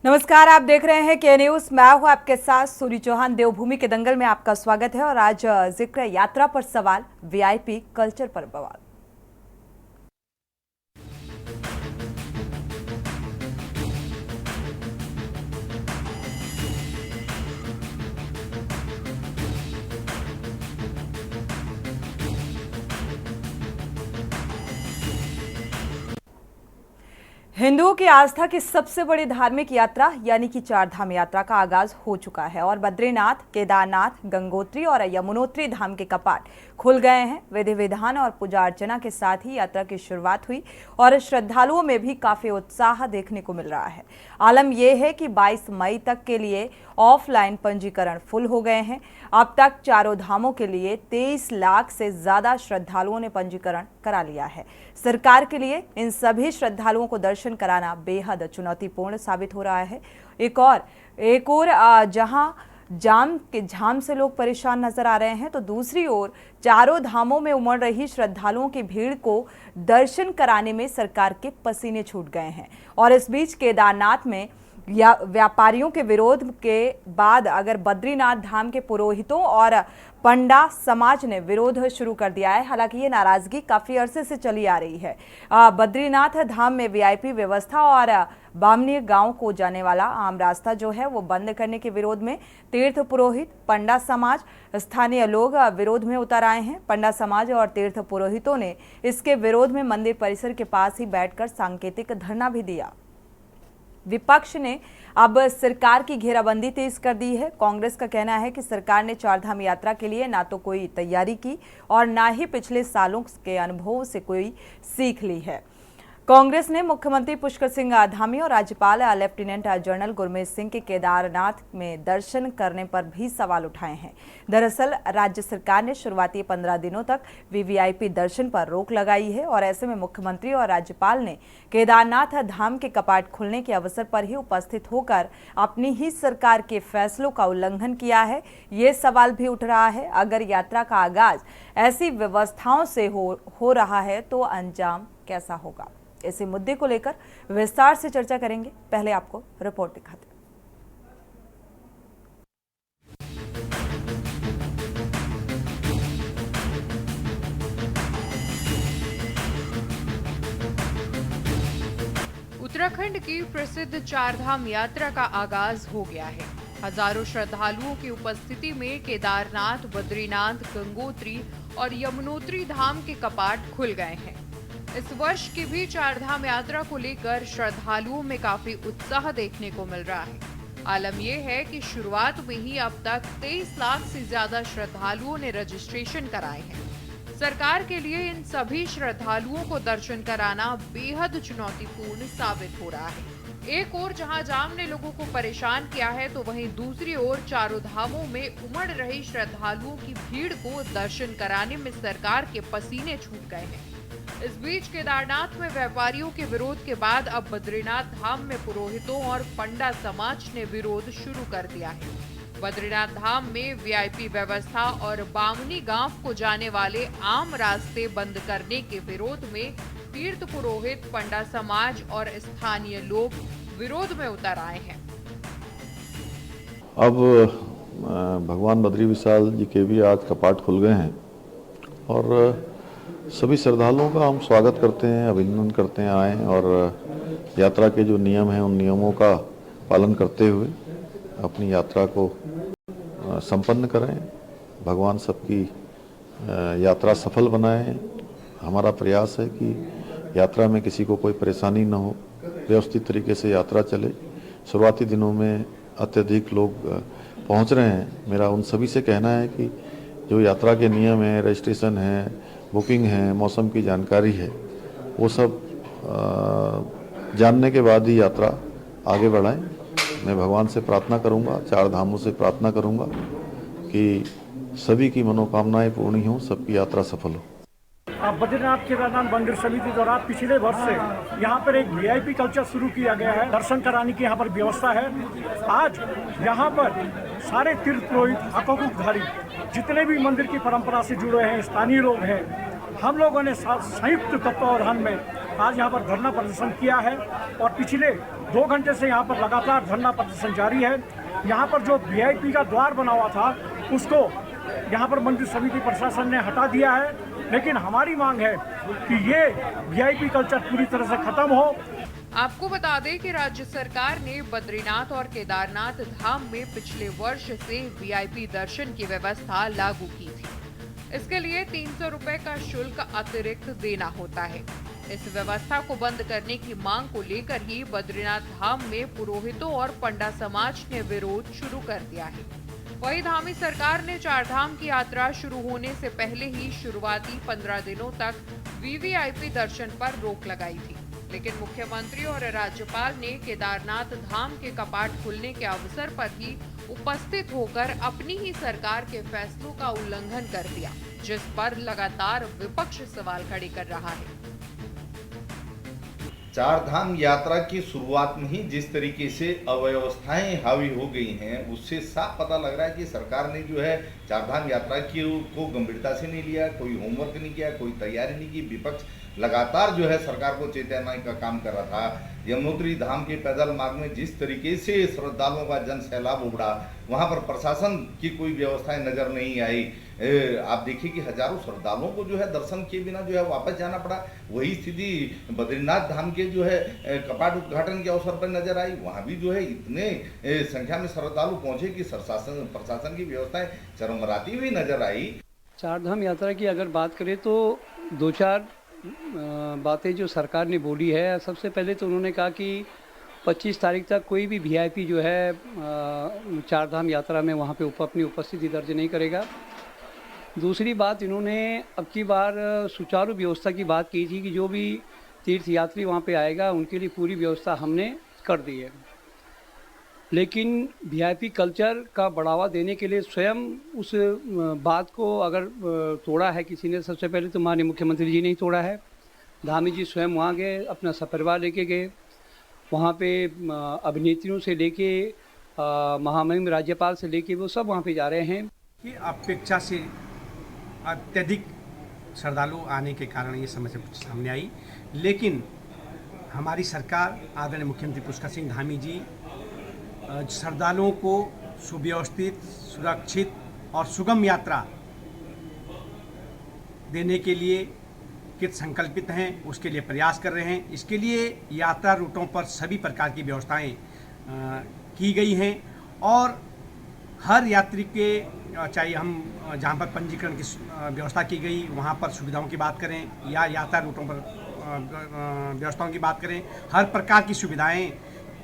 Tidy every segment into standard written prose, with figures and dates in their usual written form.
नमस्कार, आप देख रहे हैं के न्यूज। मैं हूं आपके साथ सूरी चौहान। देवभूमि के दंगल में आपका स्वागत है और आज जिक्र यात्रा पर सवाल, वीआईपी कल्चर पर बवाल। हिंदुओं की आस्था की सबसे बड़ी धार्मिक यात्रा यानी कि चारधाम यात्रा का आगाज हो चुका है और बद्रीनाथ, केदारनाथ, गंगोत्री और यमुनोत्री धाम के कपाट खुल गए हैं। विधि विधान और पूजा अर्चना के साथ ही यात्रा की शुरुआत हुई और श्रद्धालुओं में भी काफी उत्साह देखने को मिल रहा है। आलम यह है कि 22 मई तक के लिए ऑफलाइन पंजीकरण फुल हो गए हैं। अब तक चारों धामों के लिए 23 लाख से ज्यादा श्रद्धालुओं ने पंजीकरण करा लिया है। सरकार के लिए इन सभी श्रद्धालुओं को दर्शन कराना बेहद चुनौतीपूर्ण साबित हो रहा है। एक और जहां झाम से लोग परेशान नजर आ रहे हैं, तो दूसरी ओर चारों धामों में उमड़ रही श्रद्धालुओं की भीड़ को दर्शन कराने में सरकार के पसीने छूट गए हैं। और इस बीच केदारनाथ में व्यापारियों के विरोध के बाद अगर बद्रीनाथ धाम के पुरोहितों और पंडा समाज ने विरोध शुरू कर दिया है। हालांकि ये नाराजगी काफी अरसे से चली आ रही है। बद्रीनाथ धाम में वीआईपी व्यवस्था और बामनी गांव को जाने वाला आम रास्ता जो है वो बंद करने के विरोध में तीर्थ पुरोहित, पंडा समाज, स्थानीय लोग विरोध में उतर आए हैं। पंडा समाज और तीर्थ पुरोहितों ने इसके विरोध में मंदिर परिसर के पास ही बैठकर सांकेतिक धरना भी दिया। विपक्ष ने अब सरकार की घेराबंदी तेज कर दी है। कांग्रेस का कहना है कि सरकार ने चारधाम यात्रा के लिए ना तो कोई तैयारी की और ना ही पिछले सालों के अनुभवों से कोई सीख ली है। कांग्रेस ने मुख्यमंत्री पुष्कर सिंह धामी और राज्यपाल लेफ्टिनेंट जनरल गुरमीत सिंह के केदारनाथ में दर्शन करने पर भी सवाल उठाए हैं। दरअसल राज्य सरकार ने शुरुआती 15 दिनों तक वीवीआईपी दर्शन पर रोक लगाई है और ऐसे में मुख्यमंत्री और राज्यपाल ने केदारनाथ धाम के कपाट खुलने के अवसर पर ही उपस्थित होकर अपनी ही सरकार के फैसलों का उल्लंघन किया है। ये सवाल भी उठ रहा है, अगर यात्रा का आगाज ऐसी व्यवस्थाओं से हो रहा है तो अंजाम कैसा होगा। इसी मुद्दे को लेकर विस्तार से चर्चा करेंगे। पहले आपको रिपोर्ट दिखाते हैं। उत्तराखंड की प्रसिद्ध चारधाम यात्रा का आगाज हो गया है। हजारों श्रद्धालुओं की उपस्थिति में केदारनाथ, बद्रीनाथ, गंगोत्री और यमुनोत्री धाम के कपाट खुल गए हैं। इस वर्ष की भी चारधाम यात्रा को लेकर श्रद्धालुओं में काफी उत्साह देखने को मिल रहा है। आलम यह है कि शुरुआत में ही अब तक 23 लाख से ज्यादा श्रद्धालुओं ने रजिस्ट्रेशन कराए हैं। सरकार के लिए इन सभी श्रद्धालुओं को दर्शन कराना बेहद चुनौतीपूर्ण साबित हो रहा है। एक ओर जहां जाम ने लोगों को परेशान किया है, तो वहीं दूसरी ओर चारों धामों में उमड़ रही श्रद्धालुओं की भीड़ को दर्शन कराने में सरकार के पसीने छूट गए हैं। इस बीच केदारनाथ में व्यापारियों के विरोध के बाद अब बद्रीनाथ धाम में पुरोहितों और पंडा समाज ने विरोध शुरू कर दिया है। बद्रीनाथ धाम में वीआईपी व्यवस्था और बामनी गांव को जाने वाले आम रास्ते बंद करने के विरोध में तीर्थ पुरोहित, पंडा समाज और स्थानीय लोग विरोध में उतर आए हैं। अब भगवान बद्री विशाल जी के भी आज कपाट खुल गए हैं और सभी श्रद्धालुओं का हम स्वागत करते हैं, अभिनंदन करते हैं आए और यात्रा के जो नियम हैं उन नियमों का पालन करते हुए अपनी यात्रा को संपन्न करें। भगवान सबकी यात्रा सफल बनाएं। हमारा प्रयास है कि यात्रा में किसी को कोई परेशानी न हो, व्यवस्थित तरीके से यात्रा चले। शुरुआती दिनों में अत्यधिक लोग पहुंच रहे हैं। मेरा उन सभी से कहना है कि जो यात्रा के नियम हैं, रजिस्ट्रेशन है, बुकिंग है, मौसम की जानकारी है, वो सब जानने के बाद ही यात्रा आगे बढ़ाएं। मैं भगवान से प्रार्थना करूंगा, चार धामों से प्रार्थना करूंगा कि सभी की मनोकामनाएं पूर्ण हों, सबकी यात्रा सफल हो। बद्रीनाथ केदारनाथ मंदिर समिति द्वारा पिछले वर्ष से यहाँ पर एक वीआईपी कल्चर शुरू किया गया है। दर्शन कराने की यहाँ पर व्यवस्था है। आज यहाँ पर सारे तीर्थ पुरोहित, हकोकुधारी, जितने भी मंदिर की परंपरा से जुड़े हैं, स्थानीय लोग हैं, हम लोगों ने संयुक्त तत्वावधान में आज यहाँ पर धरना प्रदर्शन किया है और पिछले 2 घंटे से यहाँ पर लगातार धरना प्रदर्शन जारी है। यहाँ पर जो वीआईपी का द्वार बना हुआ था उसको यहाँ पर मंदिर समिति प्रशासन ने हटा दिया है, लेकिन हमारी मांग है कि ये वीआईपी कल्चर पूरी तरह से खत्म हो। आपको बता दें कि राज्य सरकार ने बद्रीनाथ और केदारनाथ धाम में पिछले वर्ष से वीआईपी दर्शन की व्यवस्था लागू की थी। इसके लिए 300 रुपए का शुल्क अतिरिक्त देना होता है। इस व्यवस्था को बंद करने की मांग को लेकर ही बद्रीनाथ धाम में पुरोहितों और पंडा समाज ने विरोध शुरू कर दिया है। वहीं धामी सरकार ने चारधाम की यात्रा शुरू होने से पहले ही शुरुआती 15 दिनों तक वीवीआईपी दर्शन पर रोक लगाई थी, लेकिन मुख्यमंत्री और राज्यपाल ने केदारनाथ धाम के कपाट खुलने के अवसर पर ही उपस्थित होकर अपनी ही सरकार के फैसलों का उल्लंघन कर दिया, जिस पर लगातार विपक्ष सवाल खड़े कर रहा है। चारधाम यात्रा की शुरुआत में ही जिस तरीके से अव्यवस्थाएं हावी हो गई हैं, उससे साफ पता लग रहा है कि सरकार ने जो है चारधाम यात्रा को गंभीरता से नहीं लिया, कोई होमवर्क नहीं किया, कोई तैयारी नहीं की। विपक्ष लगातार जो है सरकार को चेताने का काम कर रहा था। यमुनोत्री धाम के पैदल मार्ग में जिस तरीके से श्रद्धालुओं का जन सैलाब उमड़ा, वहां पर प्रशासन की कोई व्यवस्थाएं नजर नहीं आई। आप देखिए कि हजारों श्रद्धालुओं को जो है दर्शन किए बिना जो है वापस जाना पड़ा। वही स्थिति बद्रीनाथ धाम के जो है कपाट उद्घाटन के अवसर पर नजर आई। वहां भी जो है इतने संख्या में श्रद्धालु पहुंचे कि प्रशासन की व्यवस्थाएं चरमराती हुई नजर आई। चारधाम यात्रा की अगर बात करें तो 2-4 बातें जो सरकार ने बोली है। सबसे पहले तो उन्होंने कहा कि 25 तारीख तक कोई भी वीआईपी जो है चारधाम यात्रा में वहाँ पे अपनी उपस्थिति दर्ज नहीं करेगा। दूसरी बात, इन्होंने अब की बार सुचारू व्यवस्था की बात की थी कि जो भी तीर्थयात्री वहाँ पे आएगा उनके लिए पूरी व्यवस्था हमने कर दी है, लेकिन वीआईपी कल्चर का बढ़ावा देने के लिए स्वयं उस बात को अगर तोड़ा है किसी ने, सबसे पहले तो माननीय मुख्यमंत्री जी ने ही तोड़ा है। धामी जी स्वयं वहाँ गए, अपना सपरिवार लेके गए। वहाँ पे अभिनेत्रियों से लेके महामहिम राज्यपाल से लेके वो सब वहाँ पे जा रहे हैं। कि अपेक्षा से अत्यधिक श्रद्धालु आने के कारण ये समस्या कुछ सामने आई, लेकिन हमारी सरकार आदरणीय मुख्यमंत्री पुष्कर सिंह धामी जी श्रद्धालुओं को सुव्यवस्थित, सुरक्षित और सुगम यात्रा देने के लिए कृत संकल्पित हैं, उसके लिए प्रयास कर रहे हैं। इसके लिए यात्रा रूटों पर सभी प्रकार की व्यवस्थाएं की गई हैं और हर यात्री के चाहे हम जहां पर पंजीकरण की व्यवस्था की गई वहां पर सुविधाओं की बात करें या यात्रा रूटों पर व्यवस्थाओं की बात करें, हर प्रकार की सुविधाएं,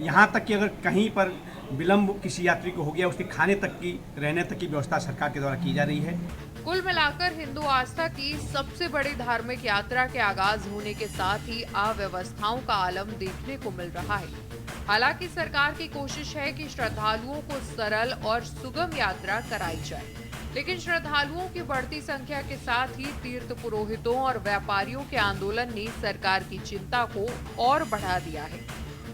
यहाँ तक कि अगर कहीं पर विलम्ब किसी यात्री को हो गया उसके खाने तक की, रहने तक की व्यवस्था सरकार के द्वारा की जा रही है। कुल मिलाकर हिंदू आस्था की सबसे बड़ी धार्मिक यात्रा के आगाज होने के साथ ही अव्यवस्थाओं का आलम देखने को मिल रहा है। हालांकि सरकार की कोशिश है कि श्रद्धालुओं को सरल और सुगम यात्रा कराई जाए, लेकिन श्रद्धालुओं की बढ़ती संख्या के साथ ही तीर्थ पुरोहितों और व्यापारियों के आंदोलन ने सरकार की चिंता को और बढ़ा दिया है।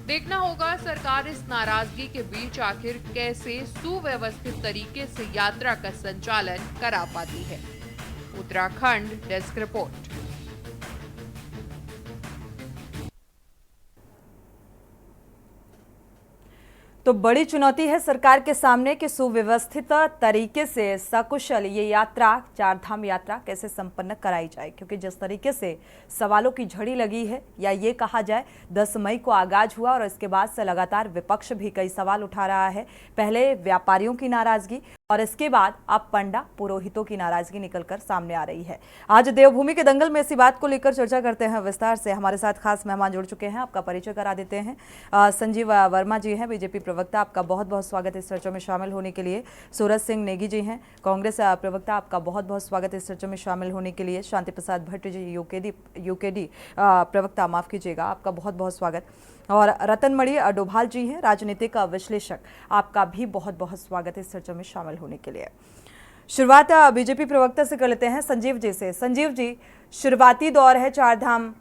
देखना होगा सरकार इस नाराजगी के बीच आखिर कैसे सुव्यवस्थित तरीके से यात्रा का संचालन करा पाती है। Uttarakhand desk report. तो बड़ी चुनौती है सरकार के सामने कि सुव्यवस्थित तरीके से सकुशल ये यात्रा, चारधाम यात्रा कैसे संपन्न कराई जाए, क्योंकि जिस तरीके से सवालों की झड़ी लगी है, या ये कहा जाए 10 मई को आगाज हुआ और इसके बाद से लगातार विपक्ष भी कई सवाल उठा रहा है। पहले व्यापारियों की नाराजगी और इसके बाद अब पंडा पुरोहितों की नाराजगी निकलकर सामने आ रही है। आज देवभूमि के दंगल में इसी बात को लेकर चर्चा करते हैं विस्तार से। हमारे साथ खास मेहमान जुड़ चुके हैं, आपका परिचय करा देते हैं। संजीव वर्मा जी हैं, बीजेपी प्रवक्ता, आपका बहुत बहुत स्वागत इस चर्चा में शामिल होने के लिए। सूरज सिंह नेगी जी हैं, कांग्रेस प्रवक्ता, आपका बहुत बहुत स्वागत इस चर्चा में शामिल होने के लिए। शांति प्रसाद भट्ट जी यूकेडी प्रवक्ता, माफ कीजिएगा, आपका बहुत बहुत स्वागत। और रतनमणि डोभाल जी हैं, राजनीतिक विश्लेषक, आपका भी बहुत बहुत स्वागत इस चर्चा में शामिल होने के लिए। शुरुआत बीजेपी प्रवक्ता से कर लेते हैं, संजीव जी से। संजीव जी, शुरुआती दौर है चारधाम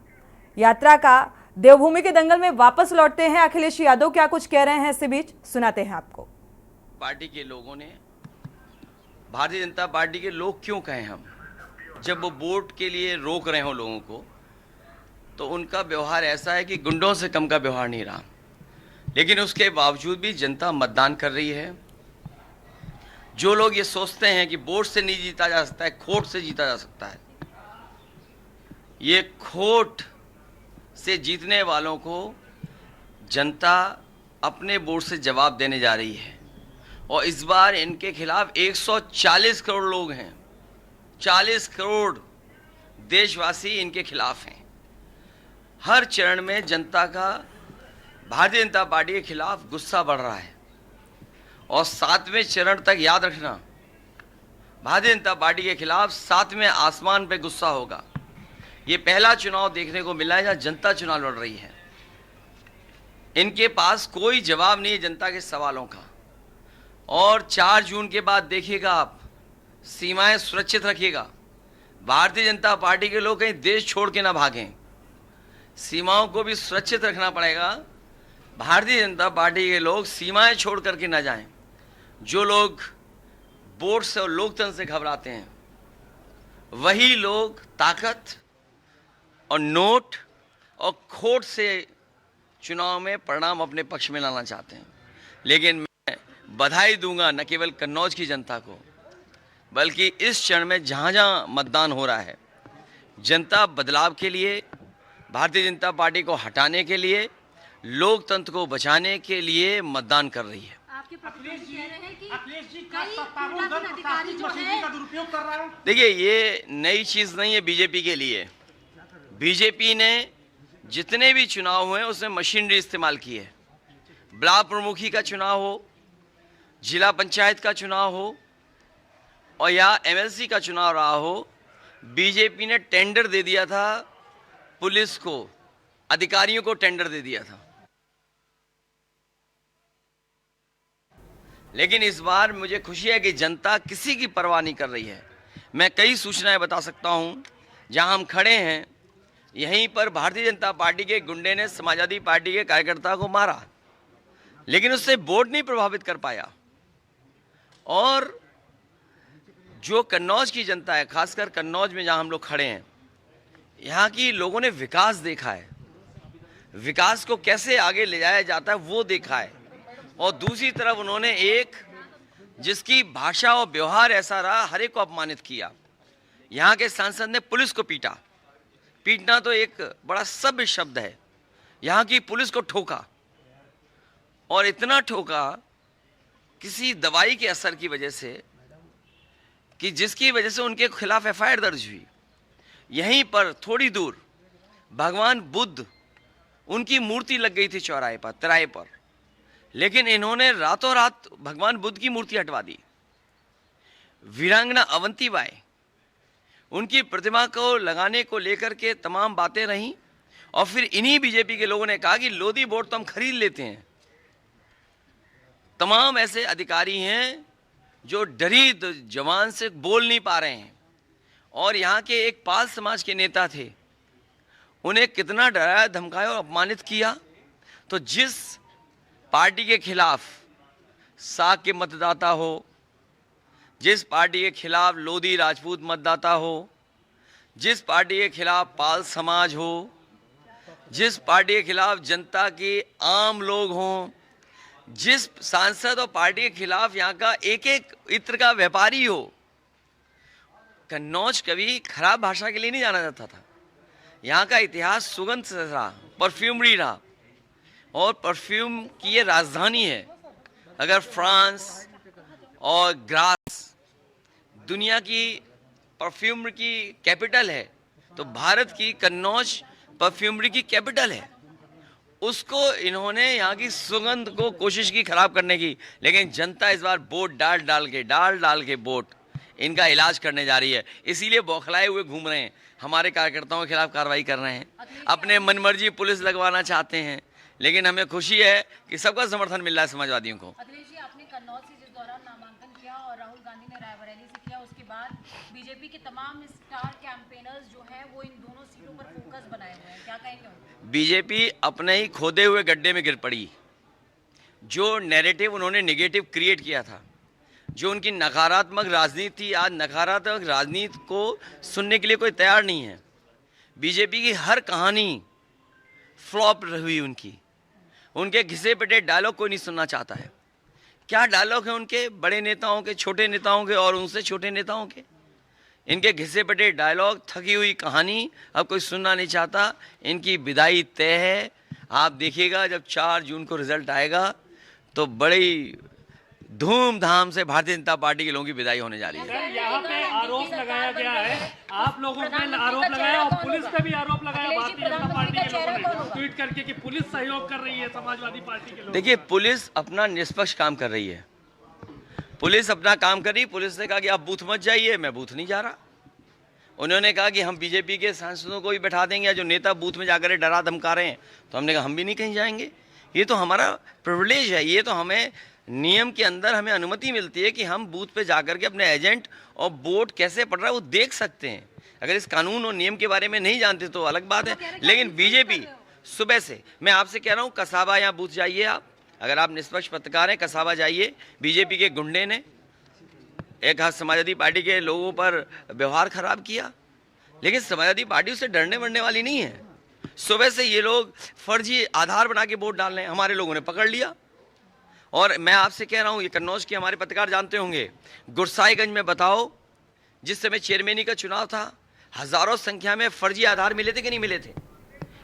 यात्रा का, देवभूमि के दंगल में वापस लौटते हैं अखिलेश यादव, क्या कुछ कह रहे हैं इसी बीच, सुनाते हैं आपको। पार्टी के लोगों ने, भारतीय जनता पार्टी के लोग क्यों कहें हम, जब वो वोट के लिए रोक रहे हो लोगों को, तो उनका व्यवहार ऐसा है कि गुंडों से कम का व्यवहार नहीं रहा। लेकिन उसके बावजूद भी जनता मतदान कर रही है। जो लोग ये सोचते हैं कि वोट से नहीं जीता जा सकता है, खोट से जीता जा सकता है, ये खोट से जीतने वालों को जनता अपने वोट से जवाब देने जा रही है। और इस बार इनके खिलाफ 140 करोड़ लोग हैं, 40 करोड़ देशवासी इनके खिलाफ हैं। हर चरण में जनता का भारतीय जनता पार्टी के खिलाफ गुस्सा बढ़ रहा है। और 7वें चरण तक याद रखना, भारतीय जनता पार्टी के खिलाफ 7वें आसमान पे गुस्सा होगा। ये पहला चुनाव देखने को मिला है जहां जनता चुनाव लड़ रही है। इनके पास कोई जवाब नहीं है जनता के सवालों का। और 4 जून के बाद देखिएगा आप, सीमाएं सुरक्षित रखिएगा। भारतीय जनता पार्टी के लोग कहीं देश छोड़ के ना भागें, सीमाओं को भी सुरक्षित रखना पड़ेगा। भारतीय जनता पार्टी के लोग सीमाएं छोड़ करके ना जाएं। जो लोग वोट से और लोकतंत्र से घबराते हैं, वही लोग ताकत और नोट और खोट से चुनाव में परिणाम अपने पक्ष में लाना चाहते हैं। लेकिन मैं बधाई दूंगा न केवल कन्नौज की जनता को, बल्कि इस क्षण में जहाँ जहाँ मतदान हो रहा है, जनता बदलाव के लिए, भारतीय जनता पार्टी को हटाने के लिए, लोकतंत्र को बचाने के लिए मतदान कर रही है। आपके प्रतिनिधि कह रहे हैं कि कई अधिकारी जो है, देखिए ये नई चीज़ नहीं है बीजेपी के लिए। बीजेपी ने जितने भी चुनाव हुए उसमें मशीनरी इस्तेमाल की है। ब्लॉक प्रमुखी का चुनाव हो, जिला पंचायत का चुनाव हो और या एमएलसी का चुनाव रहा हो, बीजेपी ने टेंडर दे दिया था पुलिस को, अधिकारियों को टेंडर दे दिया था। लेकिन इस बार मुझे खुशी है कि जनता किसी की परवाह नहीं कर रही है। मैं कई सूचनाएं बता सकता हूं। जहां हम खड़े हैं यहीं पर भारतीय जनता पार्टी के गुंडे ने समाजवादी पार्टी के कार्यकर्ता को मारा, लेकिन उससे वोट नहीं प्रभावित कर पाया। और जो कन्नौज की जनता है, खासकर कन्नौज में जहां हम लोग खड़े हैं, यहाँ की लोगों ने विकास देखा है, विकास को कैसे आगे ले जाया जाता है वो देखा है। और दूसरी तरफ उन्होंने एक जिसकी भाषा और व्यवहार ऐसा रहा, हर एक को अपमानित किया। यहाँ के सांसद ने पुलिस को पीटा। पीटना तो एक बड़ा सभ्य शब्द है। यहाँ की पुलिस को ठोका, और इतना ठोका किसी दवाई के असर की वजह से कि जिसकी वजह से उनके खिलाफ एफआईआर दर्ज हुई। यहीं पर थोड़ी दूर भगवान बुद्ध, उनकी मूर्ति लग गई थी चौराहे पर, तिराहे पर, लेकिन इन्होंने रातों रात भगवान बुद्ध की मूर्ति हटवा दी। वीरांगना अवंतीबाई, उनकी प्रतिमा को लगाने को लेकर के तमाम बातें रहीं। और फिर इन्हीं बीजेपी के लोगों ने कहा कि लोधी वोट तो हम खरीद लेते हैं। तमाम ऐसे अधिकारी हैं जो डरी जवान से बोल नहीं पा रहे हैं। और यहाँ के एक पाल समाज के नेता थे, उन्हें कितना डराया, धमकाया और अपमानित किया। तो जिस पार्टी के खिलाफ साक के मतदाता हो, जिस पार्टी के खिलाफ लोधी राजपूत मतदाता हो, जिस पार्टी के खिलाफ पाल समाज हो, जिस पार्टी के खिलाफ जनता के आम लोग हों, जिस सांसद और पार्टी के खिलाफ यहाँ का एक एक इत्र का व्यापारी हो। कन्नौज कभी खराब भाषा के लिए नहीं जाना जाता था। यहाँ का इतिहास सुगंध से रहा, परफ्यूमरी रहा, और परफ्यूम की ये राजधानी है। अगर फ्रांस और ग्रास दुनिया की परफ्यूमरी की कैपिटल है, तो भारत की कन्नौज परफ्यूमरी की कैपिटल है। उसको इन्होंने यहाँ की सुगंध को कोशिश की खराब करने की, लेकिन जनता इस बार वोट डाल डाल के वोट इनका इलाज करने जा रही है। इसीलिए बौखलाए हुए घूम रहे हैं, हमारे कार्यकर्ताओं के खिलाफ कार्रवाई कर रहे हैं, अपने मनमर्जी पुलिस लगवाना चाहते हैं। लेकिन हमें खुशी है कि सबका समर्थन मिल रहा है समाजवादियों को। अखिलेश जी, आपने कन्नौज से जिस दौरान नामांकन किया और राहुल गांधी ने रायबरेली से किया, उसके बाद बीजेपी के तमाम स्टार कैंपेनर्स जो हैं वो इन दोनों सीटों पर फोकस बनाए हुए हैं, क्या कहेंगे? बीजेपी अपने ही खोदे हुए गड्ढे में गिर पड़ी। जो नैरेटिव उन्होंने नेगेटिव क्रिएट किया था, जो उनकी नकारात्मक राजनीति थी, आज नकारात्मक राजनीति को सुनने के लिए कोई तैयार नहीं है। बीजेपी की हर कहानी फ्लॉप हुई उनकी। उनके घिसे पिटे डायलॉग कोई नहीं सुनना चाहता है। क्या डायलॉग है उनके, बड़े नेताओं के, छोटे नेताओं के और उनसे छोटे नेताओं के? इनके घिसे पिटे डायलॉग, थकी हुई कहानी अब कोई सुनना नहीं चाहता। इनकी विदाई तय है। आप देखिएगा जब 4 जून को रिजल्ट आएगा तो बड़ी धूमधाम से भारतीय जनता पार्टी के लोगों की विदाई होने जा रही है। यहाँ पे आरोप लगाया गया है, आप लोगों पे आरोप लगाया और पुलिस पे भी आरोप लगाया भारतीय जनता पार्टी के लोगों ने ट्वीट करके कि पुलिस सहयोग कर रही है समाजवादी पार्टी के लोग। देखिए, पुलिस अपना निष्पक्ष काम कर रही है। पुलिस अपना काम कर रही। पुलिस ने कहा कि आप बूथ मत जाइए, मैं बूथ नहीं जा रहा। उन्होंने कहा कि हम बीजेपी के सांसदों को भी बैठा देंगे, जो नेता बूथ में जाकर डरा धमका रहे हैं, तो हमने कहा हम भी नहीं कहीं जाएंगे। ये तो हमारा प्रिविलेज है, ये तो हमें नियम के अंदर हमें अनुमति मिलती है कि हम बूथ पे जाकर के अपने एजेंट और वोट कैसे पड़ रहा है वो देख सकते हैं। अगर इस कानून और नियम के बारे में नहीं जानते तो अलग बात है। लेकिन बीजेपी सुबह से, मैं आपसे कह रहा हूँ, कसाबा यहाँ बूथ जाइए आप, अगर आप निष्पक्ष पत्रकार हैं, कसाबा जाइए। बीजेपी के गुंडे ने एक हाथ समाजवादी पार्टी के लोगों पर व्यवहार खराब किया, लेकिन समाजवादी पार्टी उससे डरने वरने वाली नहीं है। सुबह से ये लोग फर्जी आधार बना के वोट डाल रहे हैं, हमारे लोगों ने पकड़ लिया। और मैं आपसे कह रहा हूँ, ये कन्नौज के हमारे पत्रकार जानते होंगे, गुरसाईगंज में बताओ, जिस समय चेयरमैनी का चुनाव था, हजारों संख्या में फर्जी आधार मिले थे कि नहीं मिले थे?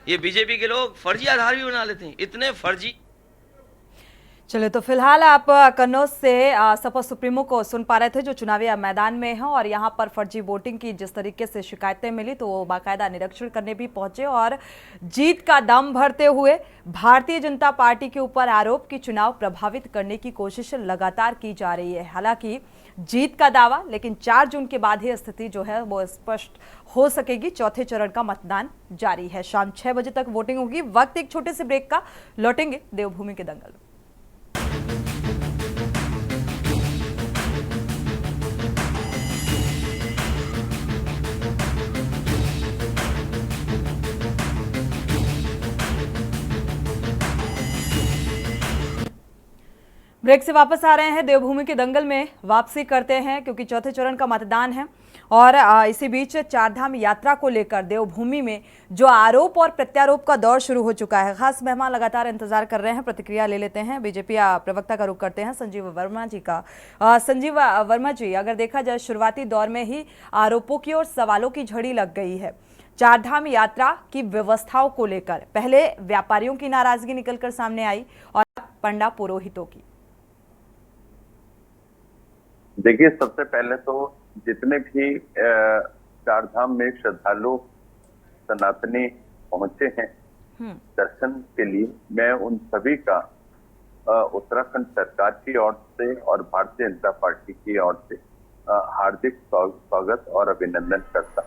ये बीजेपी के लोग फर्जी आधार भी बना लेते हैं, इतने फर्जी। चलिए, तो फिलहाल आप कन्नौज से सपा सुप्रीमो को सुन पा रहे थे जो चुनावी मैदान में हैं और यहाँ पर फर्जी वोटिंग की जिस तरीके से शिकायतें मिली तो वो बाकायदा निरीक्षण करने भी पहुंचे और जीत का दम भरते हुए भारतीय जनता पार्टी के ऊपर आरोप की चुनाव प्रभावित करने की कोशिश लगातार की जा रही है। हालांकि जीत का दावा, लेकिन 4 जून के बाद ही स्थिति जो है वो स्पष्ट हो सकेगी। चौथे चरण का मतदान जारी है, शाम 6 बजे तक वोटिंग होगी। वक्त एक छोटे से ब्रेक का, लौटेंगे देवभूमि के दंगल में। ब्रेक से वापस आ रहे हैं, देवभूमि के दंगल में वापसी करते हैं क्योंकि चौथे चरण का मतदान है और इसी बीच चारधाम यात्रा को लेकर देवभूमि में जो आरोप और प्रत्यारोप का दौर शुरू हो चुका है। खास मेहमान लगातार इंतजार कर रहे हैं, प्रतिक्रिया ले लेते हैं। बीजेपी प्रवक्ता का रुख करते हैं संजीव वर्मा जी का। संजीव वर्मा जी, अगर देखा जाए शुरुआती दौर में ही आरोपों की और सवालों की झड़ी लग गई है चारधाम यात्रा की व्यवस्थाओं को लेकर। पहले व्यापारियों की नाराजगी निकलकर सामने आई और पंडा पुरोहितों की। देखिए, सबसे पहले तो जितने भी चारधाम में श्रद्धालु सनातनी पहुंचे हैं दर्शन के लिए, मैं उन सभी का उत्तराखंड सरकार की ओर से और भारतीय जनता पार्टी की ओर से हार्दिक स्वागत और अभिनंदन करता।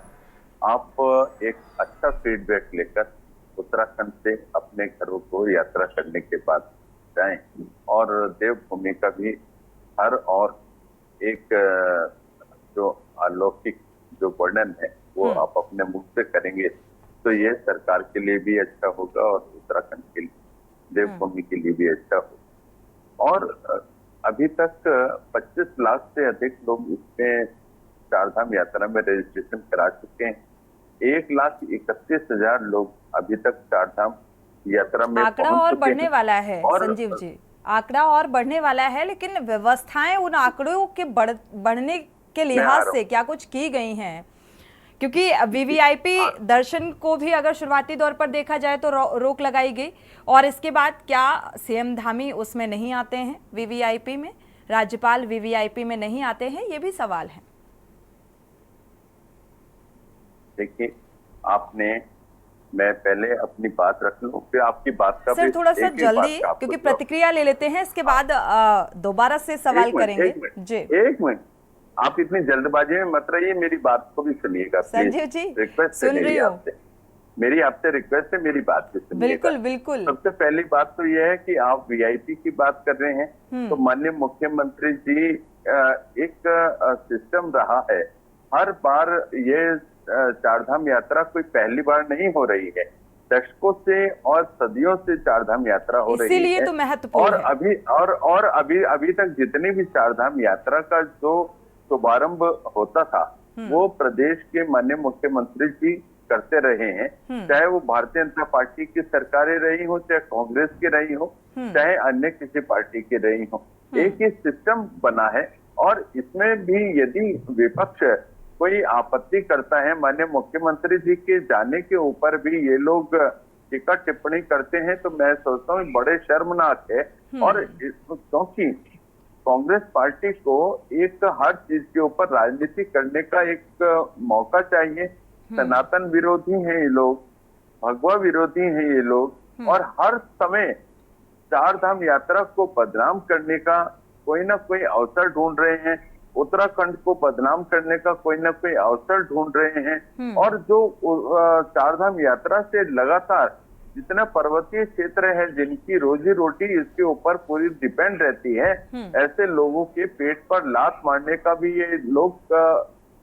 आप एक अच्छा फीडबैक लेकर उत्तराखंड से अपने घरों को यात्रा करने के बाद जाएं और देवभूमि का भी हर और एक जो अलौकिक जो वर्णन है वो आप अपने मुख से करेंगे तो ये सरकार के लिए भी अच्छा होगा और उत्तराखंड के लिए, देवभूमि के लिए भी अच्छा होगा। और अभी तक 25 लाख से अधिक लोग इसमें चारधाम यात्रा में रजिस्ट्रेशन करा चुके हैं। 1,31,000 लोग अभी तक चारधाम यात्रा में आंकड़ा और बढ़ने वाला है संजीव जी, आंकड़ा और बढ़ने वाला है, लेकिन व्यवस्थाएं उन आंकड़ों के बढ़ने के लिहाज से क्या कुछ की गई हैं? क्योंकि वीवीआईपी दर्शन को भी अगर शुरुआती दौर पर देखा जाए तो रोक लगाई गई और इसके बाद क्या सीएम धामी उसमें नहीं आते हैं? वीवीआईपी में राज्यपाल वीवीआईपी में नहीं आते हैं, ये भी सवाल है। देखिए, मैं पहले अपनी बात रख लूं, फिर आपकी बात का सर थोड़ा सा जल्दी, क्योंकि प्रतिक्रिया ले लेते हैं, इसके बाद दोबारा से सवाल करेंगे। जी, एक मिनट, आप इतनी जल्दबाजी में मत रहिए, मेरी बात को भी सुनिएगा संजीव जी। रिक्वेस्ट सुन रही हूँ, मेरी आपसे रिक्वेस्ट है, मेरी बात भी सुनिएगा। बिल्कुल बिल्कुल। सबसे पहली बात तो यह है कि आप वीआईपी की बात कर रहे हैं, तो माननीय मुख्यमंत्री जी एक सिस्टम रहा है, हर बार ये चारधाम यात्रा कोई पहली बार नहीं हो रही है, दशकों से और सदियों से चारधाम यात्रा हो रही है, इसीलिए तो महत्वपूर्ण है। अभी तक जितनी भी चारधाम यात्रा का जो शुभारंभ होता था वो प्रदेश के माननीय मुख्यमंत्री जी करते रहे हैं, चाहे वो भारतीय जनता पार्टी की सरकारें रही हो, चाहे कांग्रेस की रही हो, चाहे अन्य किसी पार्टी की रही हो, एक ही सिस्टम बना है। और इसमें भी यदि विपक्ष कोई आपत्ति करता है, माननीय मुख्यमंत्री जी के जाने के ऊपर भी ये लोग टीका टिप्पणी करते हैं, तो मैं सोचता हूँ बड़े शर्मनाक है। और क्योंकि कांग्रेस पार्टी को एक हर चीज के ऊपर राजनीति करने का एक मौका चाहिए। सनातन विरोधी हैं ये लोग, भगवा विरोधी हैं ये लोग, और हर समय चार धाम यात्रा को बदनाम करने का कोई ना कोई अवसर ढूंढ रहे हैं, उत्तराखंड को बदनाम करने का कोई ना कोई अवसर ढूंढ रहे हैं। और जो चार धाम यात्रा से लगातार जितना पर्वतीय क्षेत्र है, जिनकी रोजी रोटी इसके ऊपर पूरी डिपेंड रहती है, ऐसे लोगों के पेट पर लात मारने का भी ये लोग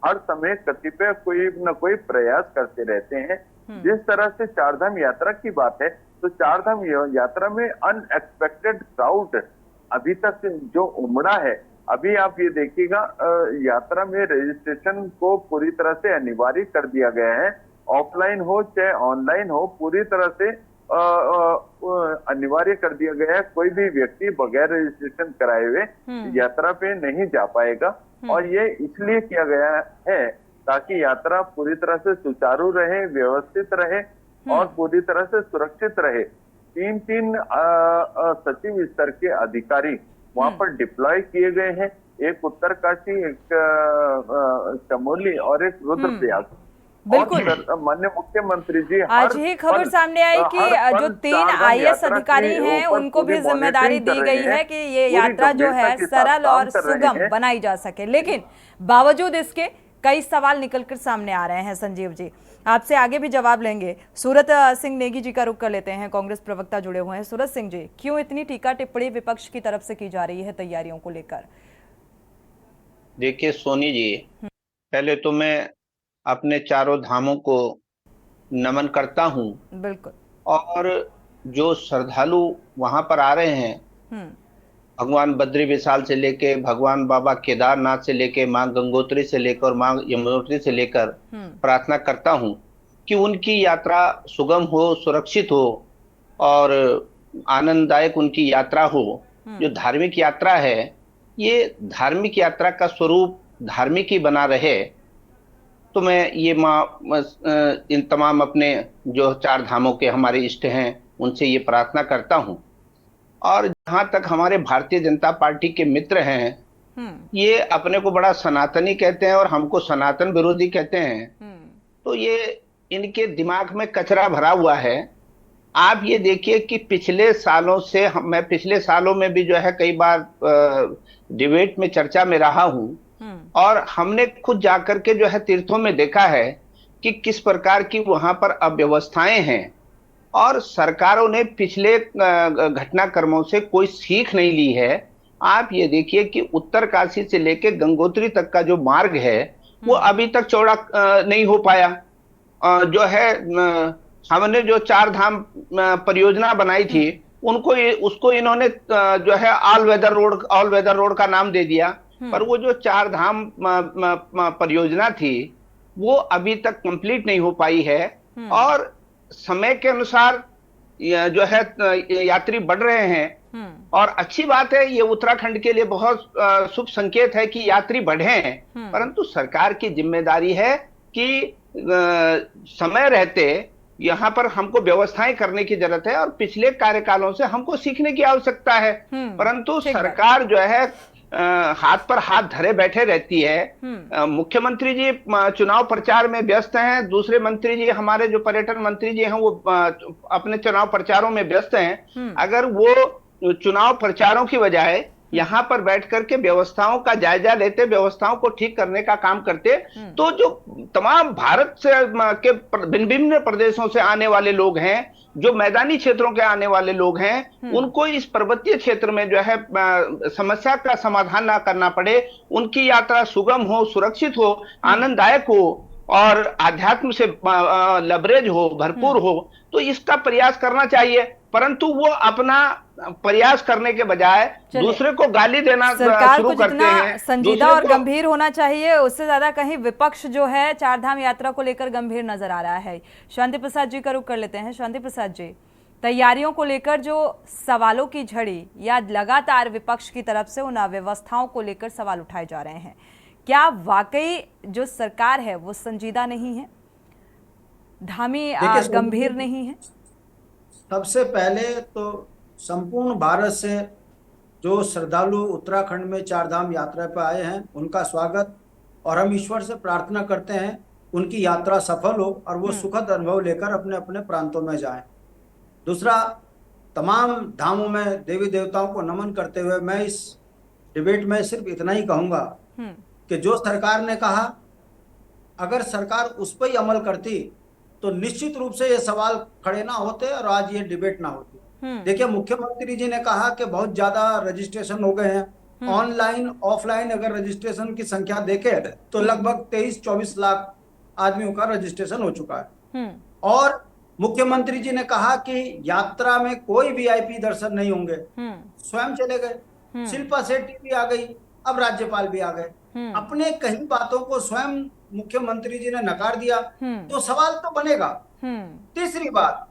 हर समय कतिपय कोई न कोई प्रयास करते रहते हैं। जिस तरह से चारधाम यात्रा की बात है, तो चारधाम यात्रा में अनएक्सपेक्टेड क्राउड अभी तक जो उमड़ा है, अभी आप ये देखिएगा यात्रा में रजिस्ट्रेशन को पूरी तरह से अनिवार्य कर दिया गया है। ऑफलाइन हो चाहे ऑनलाइन हो, पूरी तरह से अनिवार्य कर दिया गया है। कोई भी व्यक्ति बगैर रजिस्ट्रेशन कराए हुए यात्रा पे नहीं जा पाएगा। और ये इसलिए किया गया है ताकि यात्रा पूरी तरह से सुचारू रहे, व्यवस्थित रहे और पूरी तरह से सुरक्षित रहे। तीन सचिव स्तर के अधिकारी वहां पर डिप्लॉय किए गए हैं, एक उत्तरकाशी, एक चमोली और एक रुद्रप्रयाग। बिल्कुल, माननीय मुख्यमंत्री जी आज ही खबर सामने आई कि जो 3 IAS अधिकारी हैं उनको भी जिम्मेदारी दी गई है कि ये यात्रा जो है सरल और सुगम बनाई जा सके। लेकिन बावजूद इसके कई सवाल निकलकर सामने आ रहे हैं। संजीव जी, आपसे आगे भी जवाब लेंगे। सूरत सिंह नेगी जी का रुख कर लेते हैं, कांग्रेस प्रवक्ता जुड़े हुए हैं। सूरत सिंह जी, क्यों इतनी टीका टिप्पणी विपक्ष की तरफ से की जा रही है तैयारियों को लेकर? देखिए सोनी जी, पहले तो मैं अपने चारों धामों को नमन करता हूँ। बिल्कुल। और जो श्रद्धालु वहां पर आ रहे हैं, भगवान बद्री विशाल से लेके भगवान बाबा केदारनाथ से लेके माँ गंगोत्री से लेकर माँ यमुनोत्री से लेकर प्रार्थना करता हूँ कि उनकी यात्रा सुगम हो, सुरक्षित हो और आनंददायक उनकी यात्रा हो। जो धार्मिक यात्रा है, ये धार्मिक यात्रा का स्वरूप धार्मिक ही बना रहे। तो मैं ये इन तमाम अपने जो चार धामों के हमारे इष्ट हैं उनसे ये प्रार्थना करता हूं। और जहां तक हमारे भारतीय जनता पार्टी के मित्र हैं, ये अपने को बड़ा सनातनी कहते हैं और हमको सनातन विरोधी कहते हैं, तो ये इनके दिमाग में कचरा भरा हुआ है। आप ये देखिए कि पिछले सालों से मैं पिछले सालों में भी जो है कई बार डिबेट में चर्चा में रहा हूं, और हमने खुद जाकर के जो है तीर्थों में देखा है कि किस प्रकार की वहां पर अव्यवस्थाएं हैं। और सरकारों ने पिछले घटनाक्रमों से कोई सीख नहीं ली है। आप ये देखिए कि उत्तरकाशी से लेके गंगोत्री तक का जो मार्ग है वो अभी तक चौड़ा नहीं हो पाया। जो है हमने जो चार धाम परियोजना बनाई थी, उसको इन्होंने जो है ऑल वेदर रोड का नाम दे दिया। पर वो जो चार धाम परियोजना थी वो अभी तक कंप्लीट नहीं हो पाई है। और समय के अनुसार जो है यात्री बढ़ रहे हैं, और अच्छी बात है, ये उत्तराखंड के लिए बहुत शुभ संकेत है कि यात्री बढ़े हैं। परंतु सरकार की जिम्मेदारी है कि समय रहते यहाँ पर हमको व्यवस्थाएं करने की जरूरत है, और पिछले कार्यकालों से हमको सीखने की आवश्यकता है। परंतु सरकार जो है हाथ पर हाथ धरे बैठे रहती है। मुख्यमंत्री जी चुनाव प्रचार में व्यस्त हैं, दूसरे मंत्री जी हमारे जो पर्यटन मंत्री जी हैं वो अपने चुनाव प्रचारों में व्यस्त हैं। अगर वो चुनाव प्रचारों की बजाय यहाँ पर बैठ करके व्यवस्थाओं का जायजा लेते, व्यवस्थाओं को ठीक करने का काम करते, तो जो तमाम भारत से के भिन्न प्रदेशों से आने वाले लोग हैं, जो मैदानी क्षेत्रों के आने वाले लोग हैं, उनको इस पर्वतीय क्षेत्र में जो है समस्या का समाधान ना करना पड़े, उनकी यात्रा सुगम हो, सुरक्षित हो, आनंददायक हो। और आध्यात्म से लबरेज हो, भरपूर हो, तो इसका प्रयास करना चाहिए। परंतु वो अपना प्रयास करने के बजाय दूसरे को गाली देना सरकार शुरू को करते जितना हैं। संजीदा और गंभीर होना चाहिए, उससे ज्यादा कहीं विपक्ष जो है चारधाम यात्रा को लेकर गंभीर नजर आ रहा है। शांति प्रसाद जी का रुख कर लेते हैं। शांति प्रसाद जी, तैयारियों को लेकर जो सवालों की झड़ी या लगातार विपक्ष की तरफ से उन अव्यवस्थाओं को लेकर सवाल उठाए जा रहे हैं, क्या वाकई जो सरकार है वो संजीदा नहीं है, धामी गंभीर नहीं है? सबसे पहले तो संपूर्ण भारत से जो श्रद्धालु उत्तराखंड में चारधाम यात्रा पर आए हैं उनका स्वागत, और हम ईश्वर से प्रार्थना करते हैं उनकी यात्रा सफल हो और वो सुखद अनुभव लेकर अपने अपने प्रांतों में जाएं। दूसरा, तमाम धामों में देवी देवताओं को नमन करते हुए मैं इस डिबेट में सिर्फ इतना ही कहूंगा कि जो सरकार ने कहा, अगर सरकार उस पर ही अमल करती तो निश्चित रूप से ये सवाल खड़े ना होते और आज ये डिबेट ना होती। देखिए, मुख्यमंत्री जी ने कहा कि बहुत ज्यादा रजिस्ट्रेशन हो गए हैं। ऑनलाइन ऑफलाइन अगर रजिस्ट्रेशन की संख्या देखें तो लगभग 23-24 लाख आदमियों का रजिस्ट्रेशन हो चुका है। और मुख्यमंत्री जी ने कहा कि यात्रा में कोई वीआईपी दर्शन नहीं होंगे, स्वयं चले गए। शिल्पा शेट्टी भी आ गई, अब राज्यपाल भी आ गए। अपने कई बातों को स्वयं मुख्यमंत्री जी ने नकार दिया, तो सवाल तो बनेगा। तीसरी बात,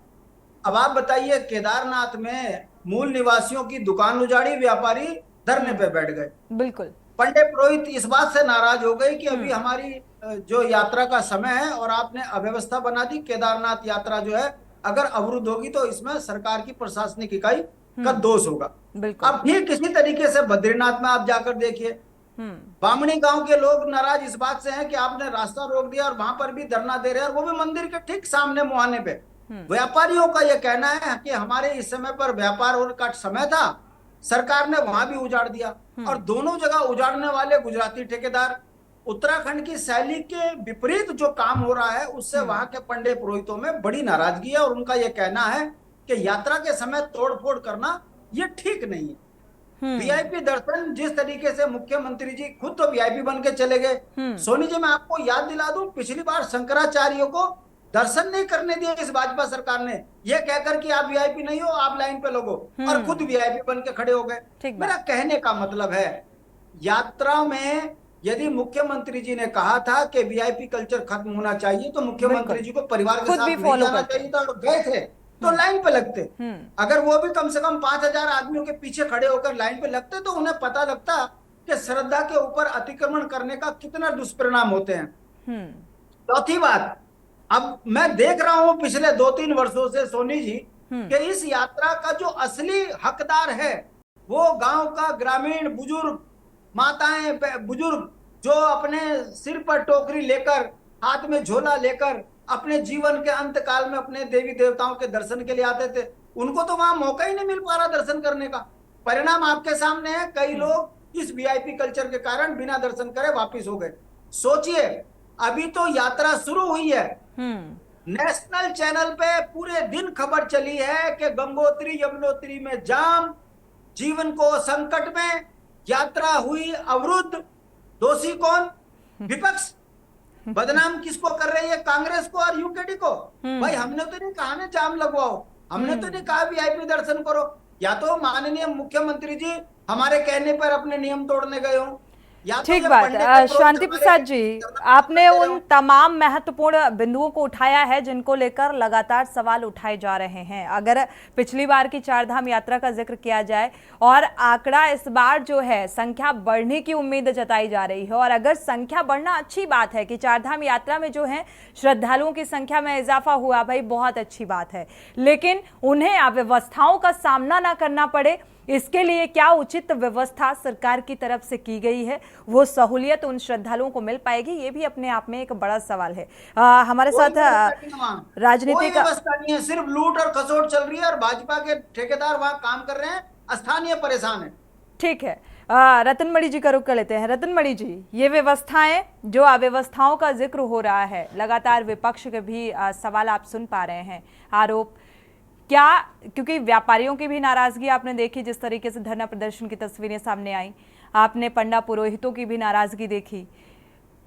अब आप बताइए, केदारनाथ में मूल निवासियों की दुकान उजाड़ी, व्यापारी धरने पे बैठ गए। बिल्कुल। पंडित पुरोहित इस बात से नाराज हो गए कि अभी हमारी जो यात्रा का समय है और आपने अव्यवस्था बना दी। केदारनाथ यात्रा जो है अगर अवरुद्ध होगी तो इसमें सरकार की प्रशासनिक इकाई का दोष होगा। अब फिर किसी तरीके से बद्रीनाथ में आप जाकर देखिए, बामणी गांव के लोग नाराज इस बात से हैं कि आपने रास्ता रोक दिया और वहां पर भी धरना दे रहे हैं, और वो भी मंदिर के ठीक सामने मुहाने पे। व्यापारियों का यह कहना है कि हमारे इस समय पर व्यापार होने का समय था, सरकार ने वहां भी उजाड़ दिया। और दोनों जगह उजाड़ने वाले गुजराती ठेकेदार। उत्तराखंड की शैली के विपरीत जो काम हो रहा है उससे वहां के पंडित पुरोहितों में बड़ी नाराजगी है, और उनका यह कहना है कि यात्रा के समय तोड़फोड़ करना ये ठीक नहीं है। वीआईपी दर्शन जिस तरीके से मुख्यमंत्री जी खुद तो वीआईपी बन के चले गए। सोनी जी, मैं आपको याद दिला दूं, पिछली बार शंकराचार्यों को दर्शन नहीं करने दिए इस भाजपा सरकार ने, यह कहकर कि आप वीआईपी नहीं हो, आप लाइन पे लगो, और खुद वीआईपी बन के खड़े हो गए। मेरा कहने का मतलब है, यात्रा में यदि मुख्यमंत्री जी ने कहा था कि वीआईपी कल्चर खत्म होना चाहिए तो मुख्यमंत्री जी को परिवार के साथ नहीं जाना चाहिए था, और गए थे तो लाइन पे लगते। अगर वो भी कम से कम 5000 आदमियों के पीछे खड़े होकर लाइन पे लगते तो उन्हें पता लगता कि श्रद्धा के ऊपर अतिक्रमण करने का कितना दुष्परिणाम होते हैं। चौथी बात, अब मैं देख रहा हूं पिछले 2-3 वर्षों से सोनी जी कि इस यात्रा का जो असली हकदार है वो गांव का ग्रामीण बुजुर्ग, माताएं, बुजुर्ग जो अपने सिर पर टोकरी लेकर, हाथ में झोला लेकर अपने जीवन के अंत काल में अपने देवी देवताओं के दर्शन के लिए आते थे, उनको तो वहां मौका ही नहीं मिल पा रहा दर्शन करने का। परिणाम आपके सामने है, कई लोग इस वीआईपी कल्चर के कारण बिना दर्शन करे वापिस हो गए। सोचिए, अभी तो यात्रा शुरू हुई है, नेशनल चैनल पे पूरे दिन खबर चली है कि गंगोत्री यमुनोत्री में जाम, जीवन को संकट में, यात्रा हुई अवरुद्ध। दोषी कौन? विपक्ष। बदनाम किसको कर रही है? कांग्रेस को और यूकेडी को। भाई, हमने तो नहीं कहा ना जाम लगवाओ, हमने तो नहीं कहा वीआईपी दर्शन करो। या तो माननीय मुख्यमंत्री जी हमारे कहने पर अपने नियम तोड़ने गए हो, ठीक बात। शांति प्रसाद जी, आपने उन तमाम महत्वपूर्ण बिंदुओं को उठाया है जिनको लेकर लगातार सवाल उठाए जा रहे हैं। अगर पिछली बार की चारधाम यात्रा का जिक्र किया जाए और आंकड़ा इस बार जो है संख्या बढ़ने की उम्मीद जताई जा रही है, और अगर संख्या बढ़ना अच्छी बात है कि चारधाम यात्रा में जो है श्रद्धालुओं की संख्या में इजाफा हुआ, भाई बहुत अच्छी बात है, लेकिन उन्हें अव्यवस्थाओं का सामना ना करना पड़े, इसके लिए क्या उचित व्यवस्था सरकार की तरफ से की गई है? वो सहूलियत उन श्रद्धालुओं को मिल पाएगी? ये भी अपने आप में एक बड़ा सवाल है। हमारे साथ राजनीति का व्यवस्था नहीं है, सिर्फ लूट और खसोट चल रही है, और भाजपा के ठेकेदार वहां काम कर रहे हैं, स्थानीय परेशान है। ठीक है, रतनमणि जी का रुख कर लेते हैं। रतनमणि जी, ये व्यवस्थाएं, जो अव्यवस्थाओं का जिक्र हो रहा है, लगातार विपक्ष के भी सवाल आप सुन पा रहे हैं, आरोप, क्या, क्योंकि व्यापारियों की भी नाराजगी आपने देखी, जिस तरीके से धरना प्रदर्शन की तस्वीरें सामने आई, आपने पंडा पुरोहितों की भी नाराजगी देखी,